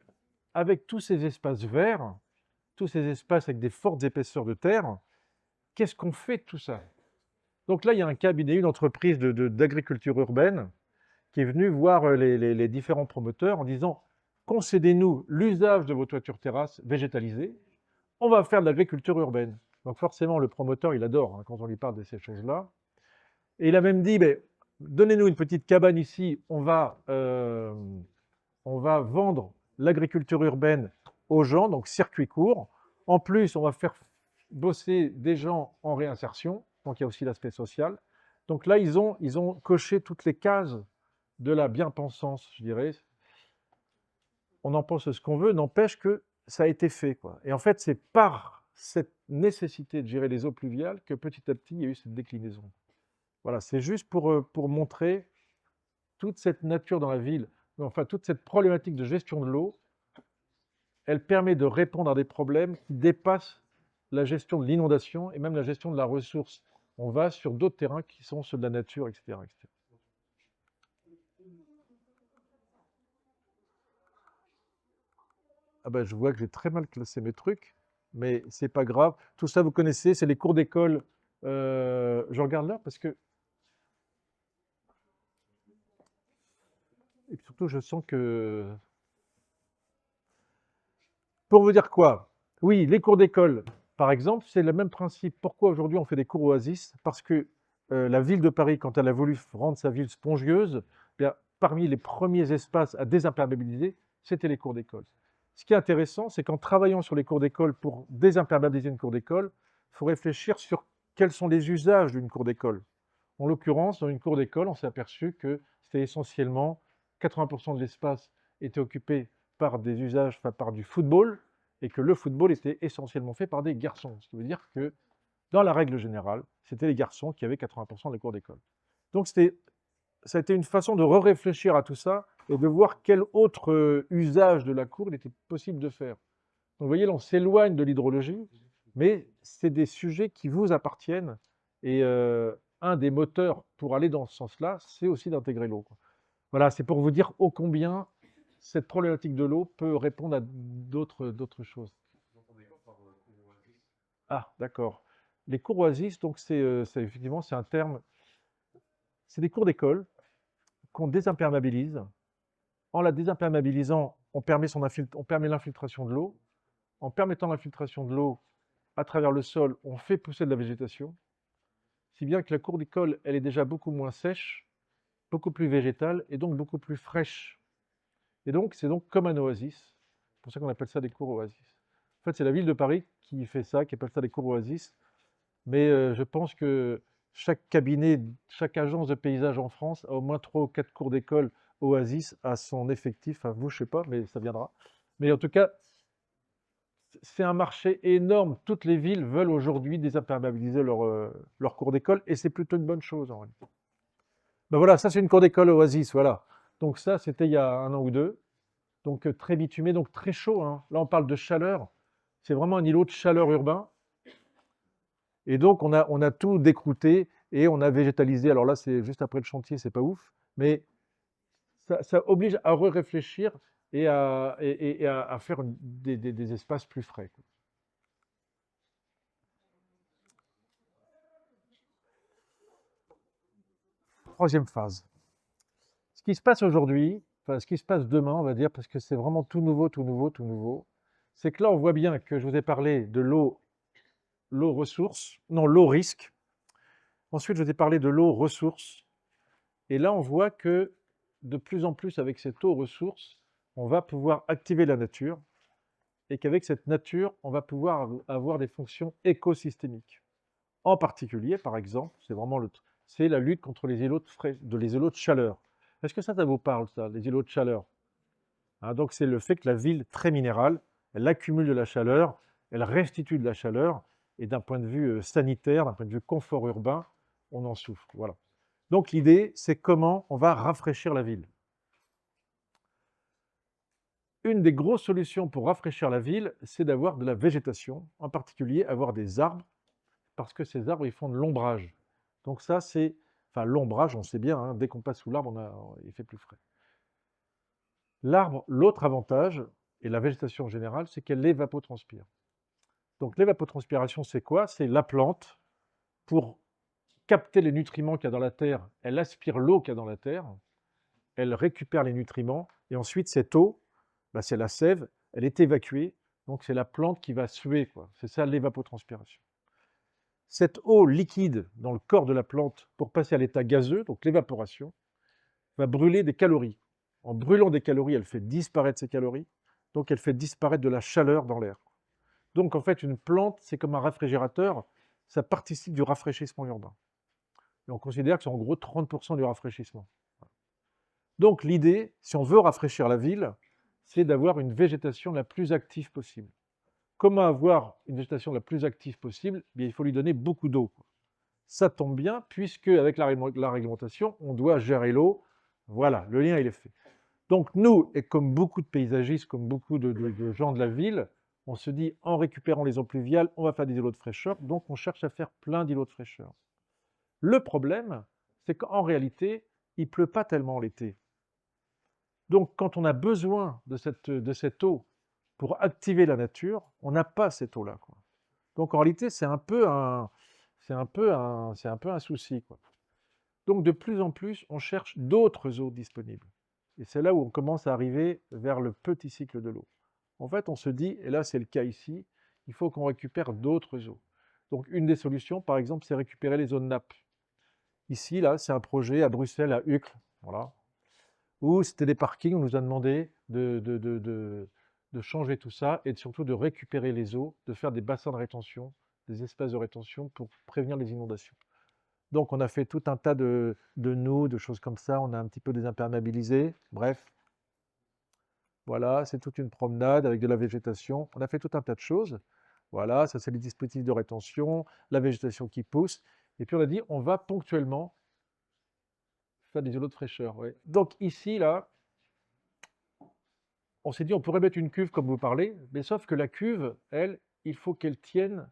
[SPEAKER 3] avec tous ces espaces verts, tous ces espaces avec des fortes épaisseurs de terre, qu'est-ce qu'on fait de tout ça? Donc là, il y a un cabinet, une entreprise d'agriculture urbaine qui est venu voir les différents promoteurs en disant concédez-nous l'usage de vos toitures terrasses végétalisées, on va faire de l'agriculture urbaine. Donc forcément, le promoteur, il adore quand on lui parle de ces choses-là. Et il a même dit, mais, donnez-nous une petite cabane ici, on va vendre l'agriculture urbaine aux gens, donc circuit court. En plus, on va faire bosser des gens en réinsertion, donc il y a aussi l'aspect social. Donc là, ils ont coché toutes les cases de la bien-pensance, je dirais. On en pense ce qu'on veut, n'empêche que ça a été fait, quoi. Et en fait, c'est par cette nécessité de gérer les eaux pluviales que petit à petit, il y a eu cette déclinaison. Voilà, c'est juste pour montrer toute cette nature dans la ville, enfin toute cette problématique de gestion de l'eau, elle permet de répondre à des problèmes qui dépassent la gestion de l'inondation et même la gestion de la ressource. On va sur d'autres terrains qui sont ceux de la nature, etc., etc. Ah ben, je vois que j'ai très mal classé mes trucs, mais c'est pas grave. Tout ça, vous connaissez, c'est les cours d'école. Je regarde là parce que... Et surtout, je sens que... Pour vous dire quoi? Oui, les cours d'école, par exemple, c'est le même principe. Pourquoi aujourd'hui on fait des cours Oasis? Parce que la ville de Paris, quand elle a voulu rendre sa ville spongieuse, eh bien, parmi les premiers espaces à désimperméabiliser, c'était les cours d'école. Ce qui est intéressant, c'est qu'en travaillant sur les cours d'école pour désimperméabiliser une cour d'école, il faut réfléchir sur quels sont les usages d'une cour d'école. En l'occurrence, dans une cour d'école, on s'est aperçu que c'était essentiellement 80% de l'espace était occupé par des usages, enfin, par du football, et que le football était essentiellement fait par des garçons. Ce qui veut dire que, dans la règle générale, c'était les garçons qui avaient 80% des cours d'école. Donc ça a été une façon de réfléchir à tout ça et de voir quel autre usage de la cour il était possible de faire. Donc vous voyez, là, on s'éloigne de l'hydrologie, mais c'est des sujets qui vous appartiennent. Et un des moteurs pour aller dans ce sens-là, c'est aussi d'intégrer l'eau, quoi. Voilà, c'est pour vous dire ô combien cette problématique de l'eau peut répondre à d'autres choses. Ah, d'accord. Les cours oasis, donc effectivement, c'est un terme, c'est des cours d'école qu'on désimperméabilise. En la désimperméabilisant, on permet l'infiltration de l'eau. En permettant l'infiltration de l'eau à travers le sol, on fait pousser de la végétation. Si bien que la cour d'école, elle est déjà beaucoup moins sèche, beaucoup plus végétale et donc beaucoup plus fraîche. Et donc, c'est donc comme un oasis. C'est pour ça qu'on appelle ça des cours oasis. En fait, c'est la ville de Paris qui fait ça, qui appelle ça des cours oasis. Mais je pense que chaque cabinet, chaque agence de paysage en France a au moins 3 ou 4 cours d'école oasis à son effectif. Enfin, vous, je sais pas, mais ça viendra. Mais en tout cas, c'est un marché énorme. Toutes les villes veulent aujourd'hui désimperméabiliser leur cours d'école et c'est plutôt une bonne chose en réalité. Ben voilà, ça c'est une cour d'école oasis, voilà. Donc ça, c'était il y a 1 an ou 2. Donc très bitumé, donc très chaud, hein. Là, on parle de chaleur. C'est vraiment un îlot de chaleur urbain. Et donc, on a tout décrouté et on a végétalisé. Alors là, c'est juste après le chantier, c'est pas ouf. Mais ça oblige à réfléchir et à faire des espaces plus frais, quoi. Troisième phase. Ce qui se passe aujourd'hui, enfin ce qui se passe demain, on va dire, parce que c'est vraiment tout nouveau, tout nouveau, tout nouveau, c'est que là, on voit bien que je vous ai parlé de l'eau ressource, non, l'eau risque. Ensuite, je vous ai parlé de l'eau ressource. Et là, on voit que de plus en plus, avec cette eau ressource, on va pouvoir activer la nature et qu'avec cette nature, on va pouvoir avoir des fonctions écosystémiques. En particulier, par exemple, c'est la lutte contre les îlots de chaleur. Est-ce que ça vous parle, ça, les îlots de chaleur? Hein, donc, c'est le fait que la ville, très minérale, elle accumule de la chaleur, elle restitue de la chaleur, et d'un point de vue sanitaire, d'un point de vue confort urbain, on en souffre. Voilà. Donc, l'idée, c'est comment on va rafraîchir la ville. Une des grosses solutions pour rafraîchir la ville, c'est d'avoir de la végétation, en particulier avoir des arbres, parce que ces arbres, ils font de l'ombrage. Donc ça, c'est... Enfin, l'ombrage, on sait bien, hein, dès qu'on passe sous l'arbre, il fait plus frais. L'arbre, l'autre avantage, et la végétation en général, c'est qu'elle évapotranspire. Donc l'évapotranspiration, c'est quoi? C'est la plante, pour capter les nutriments qu'il y a dans la terre, elle aspire l'eau qu'il y a dans la terre, elle récupère les nutriments, et ensuite cette eau, bah, c'est la sève, elle est évacuée, donc c'est la plante qui va suer, quoi. C'est ça l'évapotranspiration. Cette eau liquide dans le corps de la plante, pour passer à l'état gazeux, donc l'évaporation, va brûler des calories. En brûlant des calories, elle fait disparaître ces calories, donc elle fait disparaître de la chaleur dans l'air. Donc en fait, une plante, c'est comme un réfrigérateur, ça participe du rafraîchissement urbain. Et on considère que c'est en gros 30% du rafraîchissement. Donc l'idée, si on veut rafraîchir la ville, c'est d'avoir une végétation la plus active possible. Comment avoir une végétation la plus active possible? Bien, il faut lui donner beaucoup d'eau. Ça tombe bien, puisque avec la réglementation, on doit gérer l'eau. Voilà, le lien il est fait. Donc nous, et comme beaucoup de paysagistes, comme beaucoup de gens de la ville, on se dit, en récupérant les eaux pluviales, on va faire des îlots de fraîcheur, donc on cherche à faire plein d'îlots de fraîcheur. Le problème, c'est qu'en réalité, il ne pleut pas tellement l'été. Donc quand on a besoin de cette eau pour activer la nature, on n'a pas cette eau-là, quoi. Donc en réalité, c'est un peu un souci, quoi. Donc de plus en plus, on cherche d'autres eaux disponibles. Et c'est là où on commence à arriver vers le petit cycle de l'eau. En fait, on se dit, et là c'est le cas ici, il faut qu'on récupère d'autres eaux. Donc une des solutions, par exemple, c'est récupérer les eaux de nappe. Ici, là, c'est un projet à Bruxelles, à Uccle, voilà, où c'était des parkings, on nous a demandé de changer tout ça et surtout de récupérer les eaux, de faire des bassins de rétention, des espaces de rétention pour prévenir les inondations. Donc on a fait tout un tas de nœuds, de choses comme ça, on a un petit peu désimperméabilisé, bref. Voilà, c'est toute une promenade avec de la végétation. On a fait tout un tas de choses. Voilà, ça c'est les dispositifs de rétention, la végétation qui pousse. Et puis on a dit, on va ponctuellement faire des îlots de fraîcheur. Ouais. Donc ici, là, on s'est dit, on pourrait mettre une cuve comme vous parlez, mais sauf que la cuve, elle, il faut qu'elle tienne,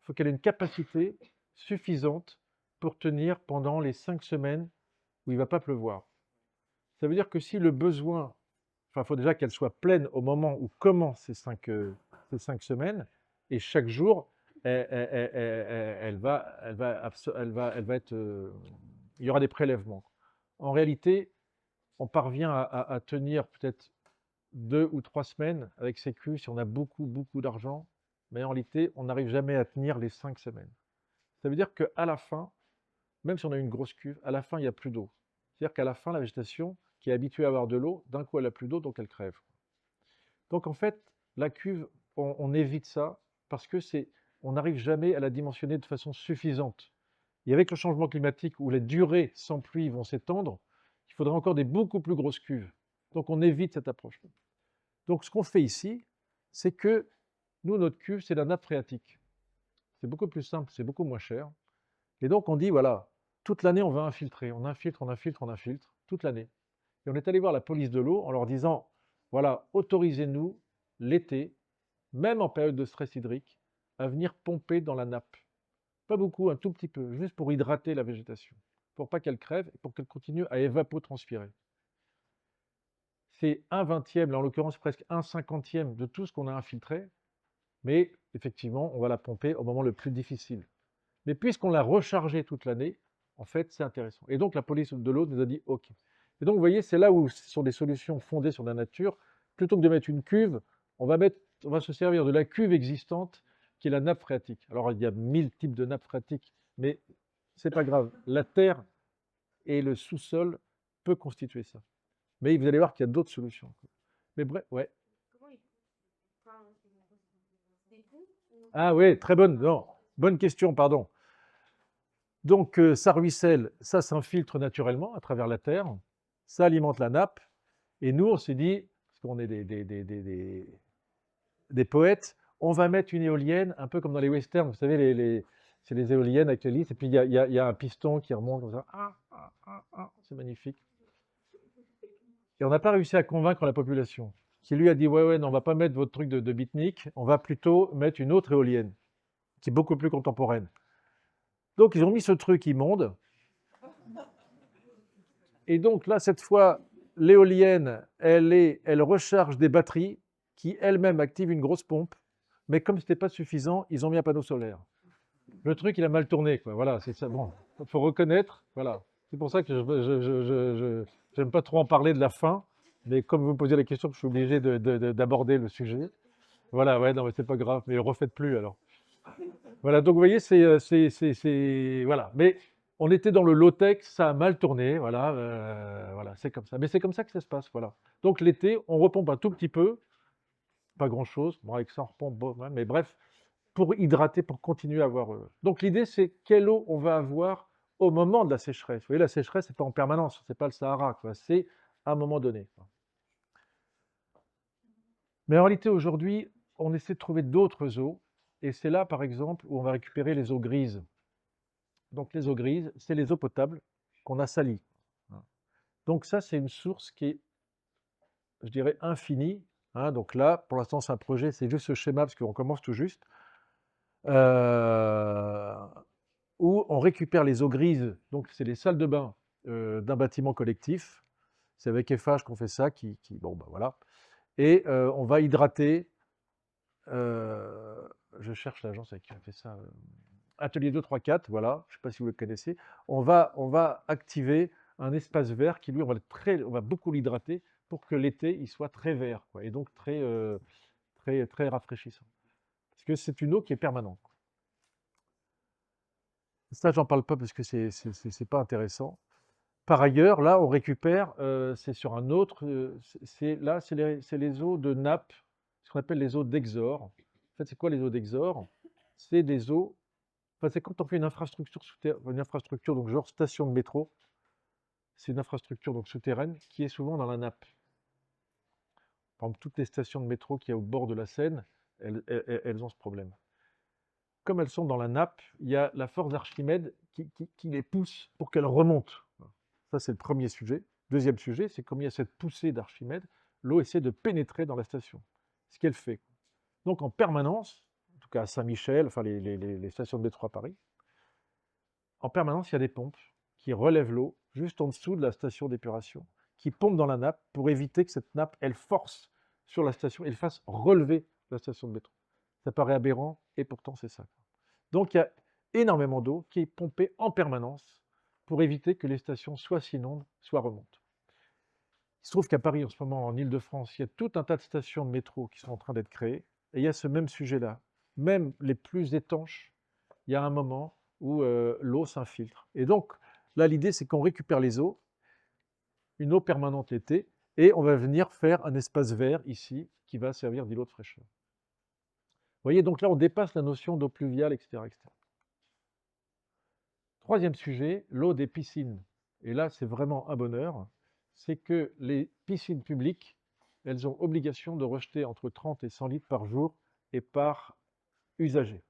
[SPEAKER 3] il faut qu'elle ait une capacité suffisante pour tenir pendant les 5 semaines où il ne va pas pleuvoir. Ça veut dire que si le besoin, enfin, il faut déjà qu'elle soit pleine au moment où commencent ces 5 semaines, et chaque jour, elle va être, il y aura des prélèvements. En réalité, on parvient à tenir peut-être 2 ou 3 semaines avec ces cuves si on a beaucoup, beaucoup d'argent, mais en réalité, on n'arrive jamais à tenir les 5 semaines. Ça veut dire qu'à la fin, même si on a une grosse cuve, à la fin, il n'y a plus d'eau. C'est-à-dire qu'à la fin, la végétation, qui est habituée à avoir de l'eau, d'un coup, elle n'a plus d'eau, donc elle crève. Donc en fait, la cuve, on évite ça parce que on n'arrive jamais à la dimensionner de façon suffisante. Et avec le changement climatique où les durées sans pluie vont s'étendre, il faudra encore des beaucoup plus grosses cuves. Donc on évite cette approche. Donc ce qu'on fait ici, c'est que nous, notre cuve, c'est la nappe phréatique. C'est beaucoup plus simple, c'est beaucoup moins cher. Et donc on dit, voilà, toute l'année, on va infiltrer. On infiltre, on infiltre, on infiltre, toute l'année. Et on est allé voir la police de l'eau en leur disant, voilà, autorisez-nous l'été, même en période de stress hydrique, à venir pomper dans la nappe. Pas beaucoup, un tout petit peu, juste pour hydrater la végétation, pour pas qu'elle crève et pour qu'elle continue à évapotranspirer. C'est 1/20, là en l'occurrence presque 1/50 de tout ce qu'on a infiltré, mais effectivement, on va la pomper au moment le plus difficile. Mais puisqu'on l'a rechargée toute l'année, en fait, c'est intéressant. Et donc la police de l'eau nous a dit OK. Et donc vous voyez, c'est là où ce sont des solutions fondées sur la nature. Plutôt que de mettre une cuve, on va se servir de la cuve existante qui est la nappe phréatique. Alors il y a 1000 types de nappes phréatiques, mais c'est pas grave. La terre et le sous-sol peut constituer ça. Mais vous allez voir qu'il y a d'autres solutions. Mais bref, ouais. Ah oui, très bonne, non, bonne question, pardon. Donc ça ruisselle, ça s'infiltre naturellement à travers la terre, ça alimente la nappe, et nous on s'est dit, parce qu'on est des poètes, on va mettre une éolienne, un peu comme dans les westerns, vous savez, c'est les éoliennes avec l'hélice, et puis il y a un piston qui remonte comme ça, c'est magnifique. Et on n'a pas réussi à convaincre la population, qui lui a dit, ouais, non, on va pas mettre votre truc de beatnik, on va plutôt mettre une autre éolienne, qui est beaucoup plus contemporaine. Donc ils ont mis ce truc immonde, et donc là, cette fois, l'éolienne, elle recharge des batteries qui elles-mêmes activent une grosse pompe, mais comme ce n'était pas suffisant, ils ont mis un panneau solaire. Le truc, il a mal tourné, quoi. Voilà, c'est ça. Bon, il faut reconnaître, voilà. C'est pour ça que J'aime pas trop en parler de la fin, mais comme vous me posez la question, je suis obligé d'aborder le sujet. Voilà, ouais, non, mais c'est pas grave, mais refaites plus alors. Voilà, donc vous voyez, voilà. Mais on était dans le low-tech, ça a mal tourné, voilà, voilà, c'est comme ça. Mais c'est comme ça que ça se passe, voilà. Donc l'été, on repompe un tout petit peu, pas grand-chose, bon, avec ça on repompe, bon, ouais, mais bref, pour hydrater, pour continuer à avoir. Donc l'idée, c'est quelle eau on va avoir au moment de la sécheresse. Vous voyez, la sécheresse, c'est pas en permanence, c'est pas le Sahara, quoi, c'est à un moment donné. Mais en réalité, aujourd'hui, on essaie de trouver d'autres eaux, et c'est là, par exemple, où on va récupérer les eaux grises. Donc les eaux grises, c'est les eaux potables qu'on a salies. Donc ça, c'est une source qui est, je dirais, infinie, hein. Donc là, pour l'instant, c'est un projet, c'est juste ce schéma, parce qu'on commence tout juste, euh, où on récupère les eaux grises, donc c'est les salles de bain d'un bâtiment collectif. C'est avec FH qu'on fait ça, bon, ben voilà. Et on va hydrater, je cherche l'agence avec qui on fait ça, Atelier 2, 3, 4, voilà, je ne sais pas si vous le connaissez. On va activer un espace vert qui, lui, on va beaucoup l'hydrater pour que l'été, il soit très vert, quoi, et donc très rafraîchissant. Parce que c'est une eau qui est permanente. Ça, j'en parle pas parce que c'est pas intéressant. Par ailleurs, là, on récupère, c'est sur un autre, là, c'est les eaux de nappe, ce qu'on appelle les eaux d'exor. En fait, c'est quoi les eaux d'exor? C'est des eaux, enfin, c'est quand on fait une infrastructure une infrastructure, donc genre station de métro, c'est une infrastructure donc souterraine qui est souvent dans la nappe. Par exemple, toutes les stations de métro qu'il y a au bord de la Seine, elles ont ce problème. Comme elles sont dans la nappe, il y a la force d'Archimède qui les pousse pour qu'elles remontent. Ça, c'est le premier sujet. Deuxième sujet, c'est comme il y a cette poussée d'Archimède, l'eau essaie de pénétrer dans la station. Ce qu'elle fait. Donc en permanence, en tout cas à Saint-Michel, enfin les stations de métro à Paris, en permanence, il y a des pompes qui relèvent l'eau juste en dessous de la station d'épuration, qui pompent dans la nappe pour éviter que cette nappe, elle force sur la station et elle fasse relever la station de métro. Ça paraît aberrant et pourtant c'est ça. Donc il y a énormément d'eau qui est pompée en permanence pour éviter que les stations soit s'inondent, soit remontent. Il se trouve qu'à Paris, en ce moment, en Île-de-France, il y a tout un tas de stations de métro qui sont en train d'être créées, et il y a ce même sujet-là. Même les plus étanches, il y a un moment où l'eau s'infiltre. Et donc, là, l'idée, c'est qu'on récupère les eaux, une eau permanente l'été, et on va venir faire un espace vert ici qui va servir d'îlot de fraîcheur. Vous voyez, donc là, on dépasse la notion d'eau pluviale, etc., etc. Troisième sujet, l'eau des piscines. Et là, c'est vraiment un bonheur. C'est que les piscines publiques, elles ont obligation de rejeter entre 30 et 100 litres par jour et par usager.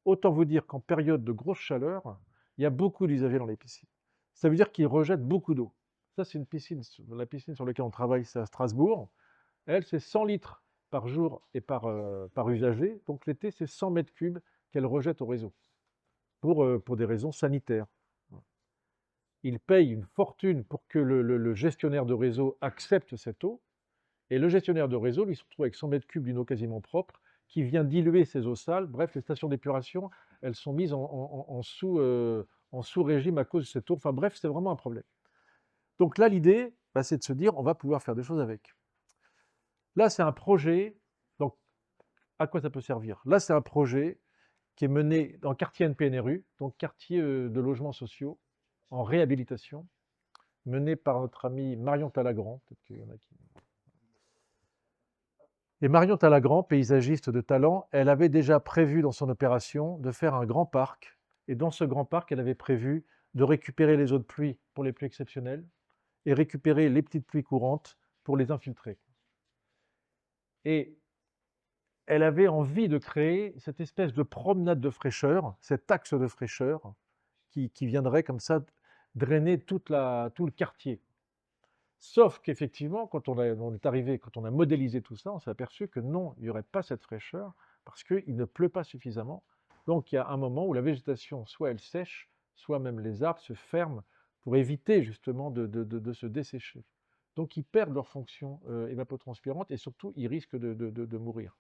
[SPEAKER 3] Autant vous dire qu'en période de grosse chaleur, il y a beaucoup d'usagers dans les piscines. Ça veut dire qu'ils rejettent beaucoup d'eau. Ça, c'est une piscine. La piscine sur laquelle on travaille, c'est à Strasbourg. Elle, c'est 100 litres par jour et par usager. Donc l'été, c'est 100 mètres cubes qu'elle rejette au réseau pour des raisons sanitaires. Il paye une fortune pour que le gestionnaire de réseau accepte cette eau, et le gestionnaire de réseau, lui, se retrouve avec 100 mètres cubes d'une eau quasiment propre, qui vient diluer ces eaux sales. Bref, les stations d'épuration, elles sont mises en sous-régime à cause de cette eau. Enfin bref, c'est vraiment un problème. Donc là, l'idée, c'est de se dire, on va pouvoir faire des choses avec. Là, c'est un projet, donc à quoi ça peut servir? Là, c'est un projet qui est mené dans le quartier NPNRU, donc quartier de logements sociaux, en réhabilitation, mené par notre amie Marion Talagrand. Peut-être qu'il y en a qui... Et Marion Talagrand, paysagiste de talent, elle avait déjà prévu dans son opération de faire un grand parc. Et dans ce grand parc, elle avait prévu de récupérer les eaux de pluie pour les pluies exceptionnelles et récupérer les petites pluies courantes pour les infiltrer. Et elle avait envie de créer cette espèce de promenade de fraîcheur, cet axe de fraîcheur qui viendrait comme ça drainer tout le quartier. Sauf qu'effectivement, quand on est arrivé, quand on a modélisé tout ça, on s'est aperçu que non, il n'y aurait pas cette fraîcheur parce qu'il ne pleut pas suffisamment. Donc il y a un moment où la végétation, soit elle sèche, soit même les arbres se ferment pour éviter justement de se dessécher. Donc ils perdent leur fonction évapotranspirante et surtout ils risquent de mourir.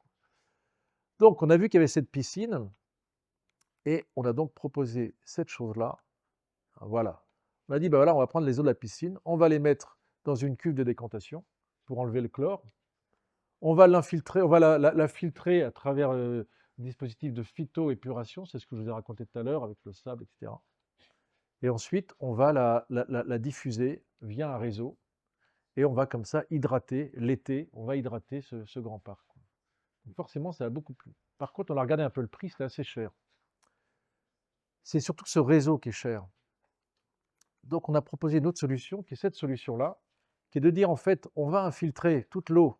[SPEAKER 3] Donc on a vu qu'il y avait cette piscine et on a donc proposé cette chose-là. Voilà. On a dit, bah voilà, on va prendre les eaux de la piscine, on va les mettre dans une cuve de décantation pour enlever le chlore. On va l'infiltrer, on va la filtrer à travers le dispositif de phytoépuration, c'est ce que je vous ai raconté tout à l'heure avec le sable, etc. Et ensuite, on va la diffuser via un réseau et on va comme ça hydrater l'été, on va hydrater ce grand parc. Donc forcément, ça a beaucoup plu. Par contre, on a regardé un peu le prix, c'était assez cher. C'est surtout ce réseau qui est cher. Donc, on a proposé une autre solution, qui est cette solution-là, qui est de dire en fait, on va infiltrer toute l'eau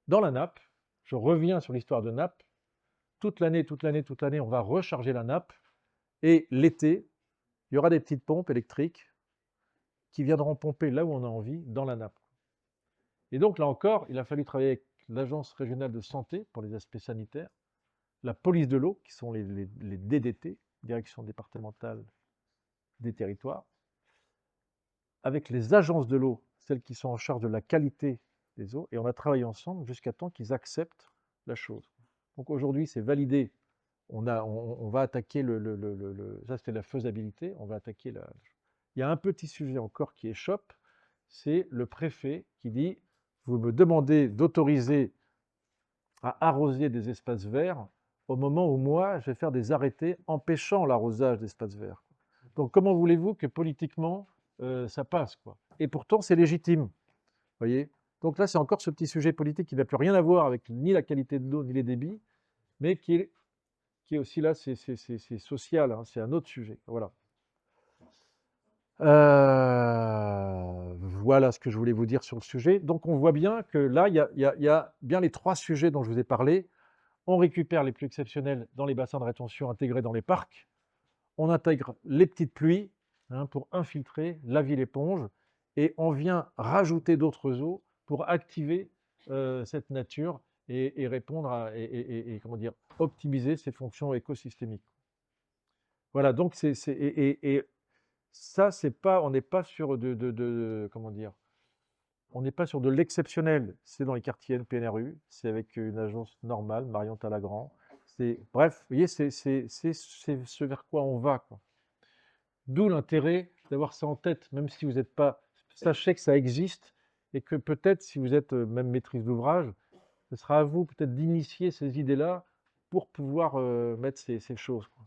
[SPEAKER 3] dans la nappe. Je reviens sur l'histoire de nappe. Toute l'année, on va recharger la nappe. Et l'été, il y aura des petites pompes électriques qui viendront pomper là où on a envie, dans la nappe. Et donc, là encore, il a fallu travailler avec l'Agence régionale de santé pour les aspects sanitaires, la police de l'eau, qui sont les DDT, Direction départementale des territoires, avec les agences de l'eau, celles qui sont en charge de la qualité des eaux, et on a travaillé ensemble jusqu'à temps qu'ils acceptent la chose. Donc aujourd'hui, c'est validé. On va attaquer ça c'était la faisabilité, on va attaquer la. Il y a un petit sujet encore qui échoppe, c'est le préfet qui dit, vous me demandez d'autoriser à arroser des espaces verts au moment où moi, je vais faire des arrêtés empêchant l'arrosage d'espaces verts. Donc comment voulez-vous que politiquement, ça passe, quoi? Et pourtant, c'est légitime, voyez? Donc là, c'est encore ce petit sujet politique qui n'a plus rien à voir avec ni la qualité de l'eau, ni les débits, mais qui est aussi là, c'est social, hein, c'est un autre sujet. Voilà. Voilà ce que je voulais vous dire sur le sujet. Donc on voit bien que là, il y a bien les 3 sujets dont je vous ai parlé. On récupère les pluies exceptionnelles dans les bassins de rétention intégrés dans les parcs. On intègre les petites pluies, hein, pour infiltrer la ville éponge. Et on vient rajouter d'autres eaux pour activer cette nature et répondre et comment dire, optimiser ses fonctions écosystémiques. Voilà, donc et ça, c'est pas, on n'est pas sur comment dire, on n'est pas sur de l'exceptionnel. C'est dans les quartiers NPNRU, c'est avec une agence normale, Marion Talagrand. Bref, vous voyez, c'est ce vers quoi on va, quoi. D'où l'intérêt d'avoir ça en tête, même si vous n'êtes pas. Sachez que ça existe et que peut-être, si vous êtes même maîtrise d'ouvrage, ce sera à vous peut-être d'initier ces idées-là pour pouvoir mettre ces choses, quoi.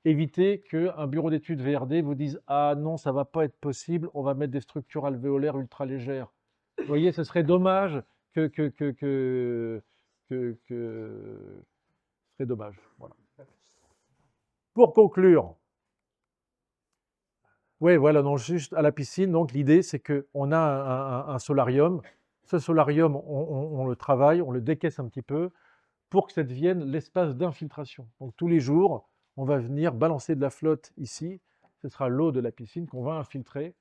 [SPEAKER 3] Évitez qu'un bureau d'études VRD vous dise « Ah non, ça ne va pas être possible, on va mettre des structures alvéolaires ultra légères. » Vous voyez, ce serait dommage ce serait dommage. Voilà. Pour conclure, oui, voilà, non, juste à la piscine. Donc l'idée, c'est qu'on a un solarium. Ce solarium, on le travaille, on le décaisse un petit peu pour que ça devienne l'espace d'infiltration. Donc tous les jours, on va venir balancer de la flotte ici. Ce sera l'eau de la piscine qu'on va infiltrer.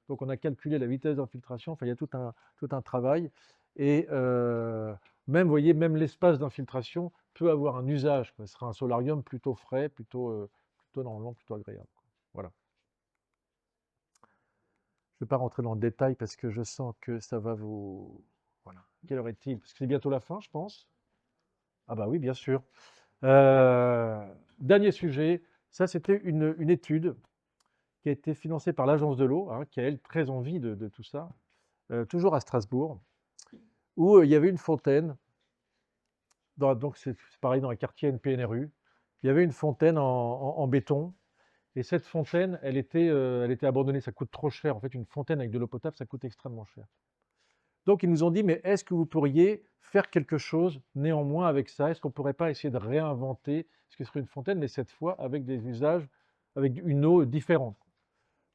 [SPEAKER 3] Donc on a calculé la vitesse d'infiltration. Enfin, il y a tout un travail. Et même, vous voyez, même l'espace d'infiltration peut avoir un usage, quoi. Ce sera un solarium plutôt frais, plutôt normalement plutôt agréable, quoi. Voilà. Je ne vais pas rentrer dans le détail parce que je sens que ça va vous. Voilà. Quelle heure est-il? Parce que c'est bientôt la fin, je pense. Ah bah oui, bien sûr. Dernier sujet, ça c'était une étude qui a été financée par l'Agence de l'eau, hein, qui a elle très envie de tout ça, toujours à Strasbourg, où il y avait une fontaine, donc c'est pareil dans les quartiers NPNRU, il y avait une fontaine en béton, et cette fontaine, elle était abandonnée, ça coûte trop cher. En fait, une fontaine avec de l'eau potable, ça coûte extrêmement cher. Donc ils nous ont dit, mais est-ce que vous pourriez faire quelque chose néanmoins avec ça? Est-ce qu'on ne pourrait pas essayer de réinventer ce que serait une fontaine, mais cette fois avec des usages, avec une eau différente?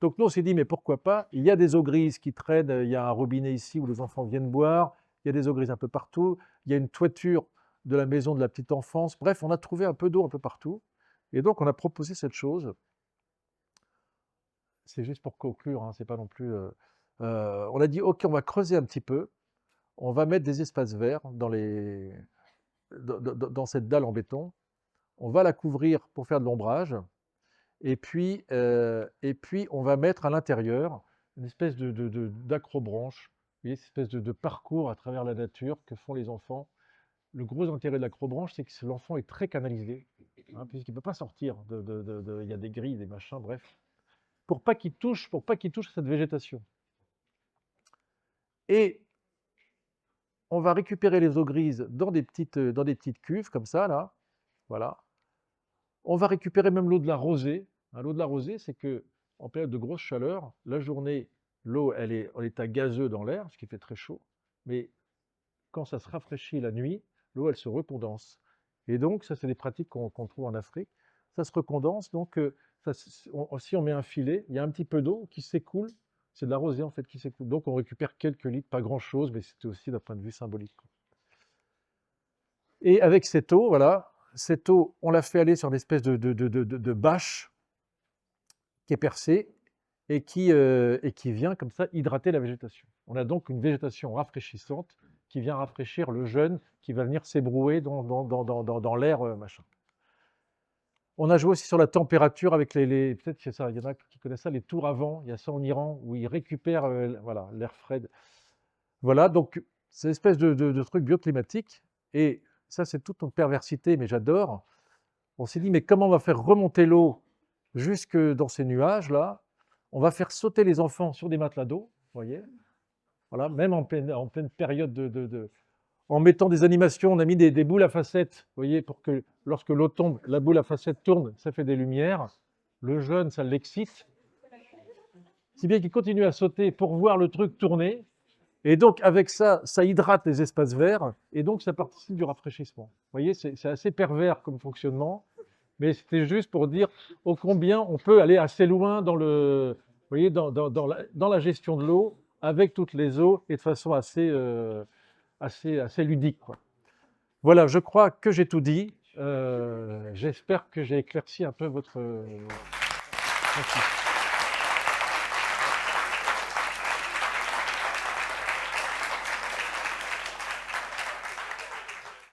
[SPEAKER 3] Donc nous, on s'est dit, mais pourquoi pas? Il y a des eaux grises qui traînent, il y a un robinet ici où les enfants viennent boire, il y a des eaux grises un peu partout, il y a une toiture de la maison de la petite enfance. Bref, on a trouvé un peu d'eau un peu partout. Et donc on a proposé cette chose. C'est juste pour conclure, hein, c'est pas non plus. On a dit, ok, on va creuser un petit peu, on va mettre des espaces verts dans cette dalle en béton, on va la couvrir pour faire de l'ombrage, et puis on va mettre à l'intérieur une espèce d'acrobranche, vous voyez, cette espèce de parcours à travers la nature que font les enfants. Le gros intérêt de l'acrobranche, c'est que l'enfant est très canalisé, hein, puisqu'il ne peut pas sortir, il y a des grilles, des machins, bref. pour pas qu'il touche à cette végétation. Et on va récupérer les eaux grises dans des petites cuves comme ça, là. Voilà. On va récupérer même l'eau de la rosée. Hein, l'eau de la rosée, c'est que en période de grosse chaleur, la journée, l'eau, elle est en état gazeux dans l'air, ce qui fait très chaud. Mais quand ça se rafraîchit la nuit, l'eau, elle se recondense. Et donc, ça, c'est des pratiques qu'on trouve en Afrique. Ça se recondense, donc si on met un filet, il y a un petit peu d'eau qui s'écoule. C'est de la rosée, en fait, qui s'écoule. Donc, on récupère quelques litres, pas grand-chose, mais c'était aussi d'un point de vue symbolique. Et avec cette eau, voilà, cette eau, on l'a fait aller sur une espèce de bâche qui est percée et qui vient comme ça hydrater la végétation. On a donc une végétation rafraîchissante qui vient rafraîchir le jeune qui va venir s'ébrouer dans l'air, machin. On a joué aussi sur la température avec peut-être qu'il y en a qui connaissent ça, les tours à vent. Il y a ça en Iran où ils récupèrent voilà, l'air frais. Voilà, donc c'est une espèce de truc bioclimatique. Et ça, c'est toute une perversité, mais j'adore. On s'est dit, mais comment on va faire remonter l'eau jusque dans ces nuages-là? On va faire sauter les enfants sur des matelas d'eau, vous voyez? Voilà, même en pleine période en mettant des animations, on a mis des boules à facettes, vous voyez, pour que lorsque l'eau tombe, la boule à facettes tourne, ça fait des lumières. Le jeune, ça l'excite. Si bien qu'il continue à sauter pour voir le truc tourner. Et donc, avec ça, ça hydrate les espaces verts, et donc ça participe du rafraîchissement. Vous voyez, c'est assez pervers comme fonctionnement, mais c'était juste pour dire ô combien on peut aller assez loin dans vous voyez, dans la gestion de l'eau, avec toutes les eaux, et de façon assez ludique, quoi. Voilà, je crois que j'ai tout dit. J'espère que j'ai éclairci un peu votre... Merci.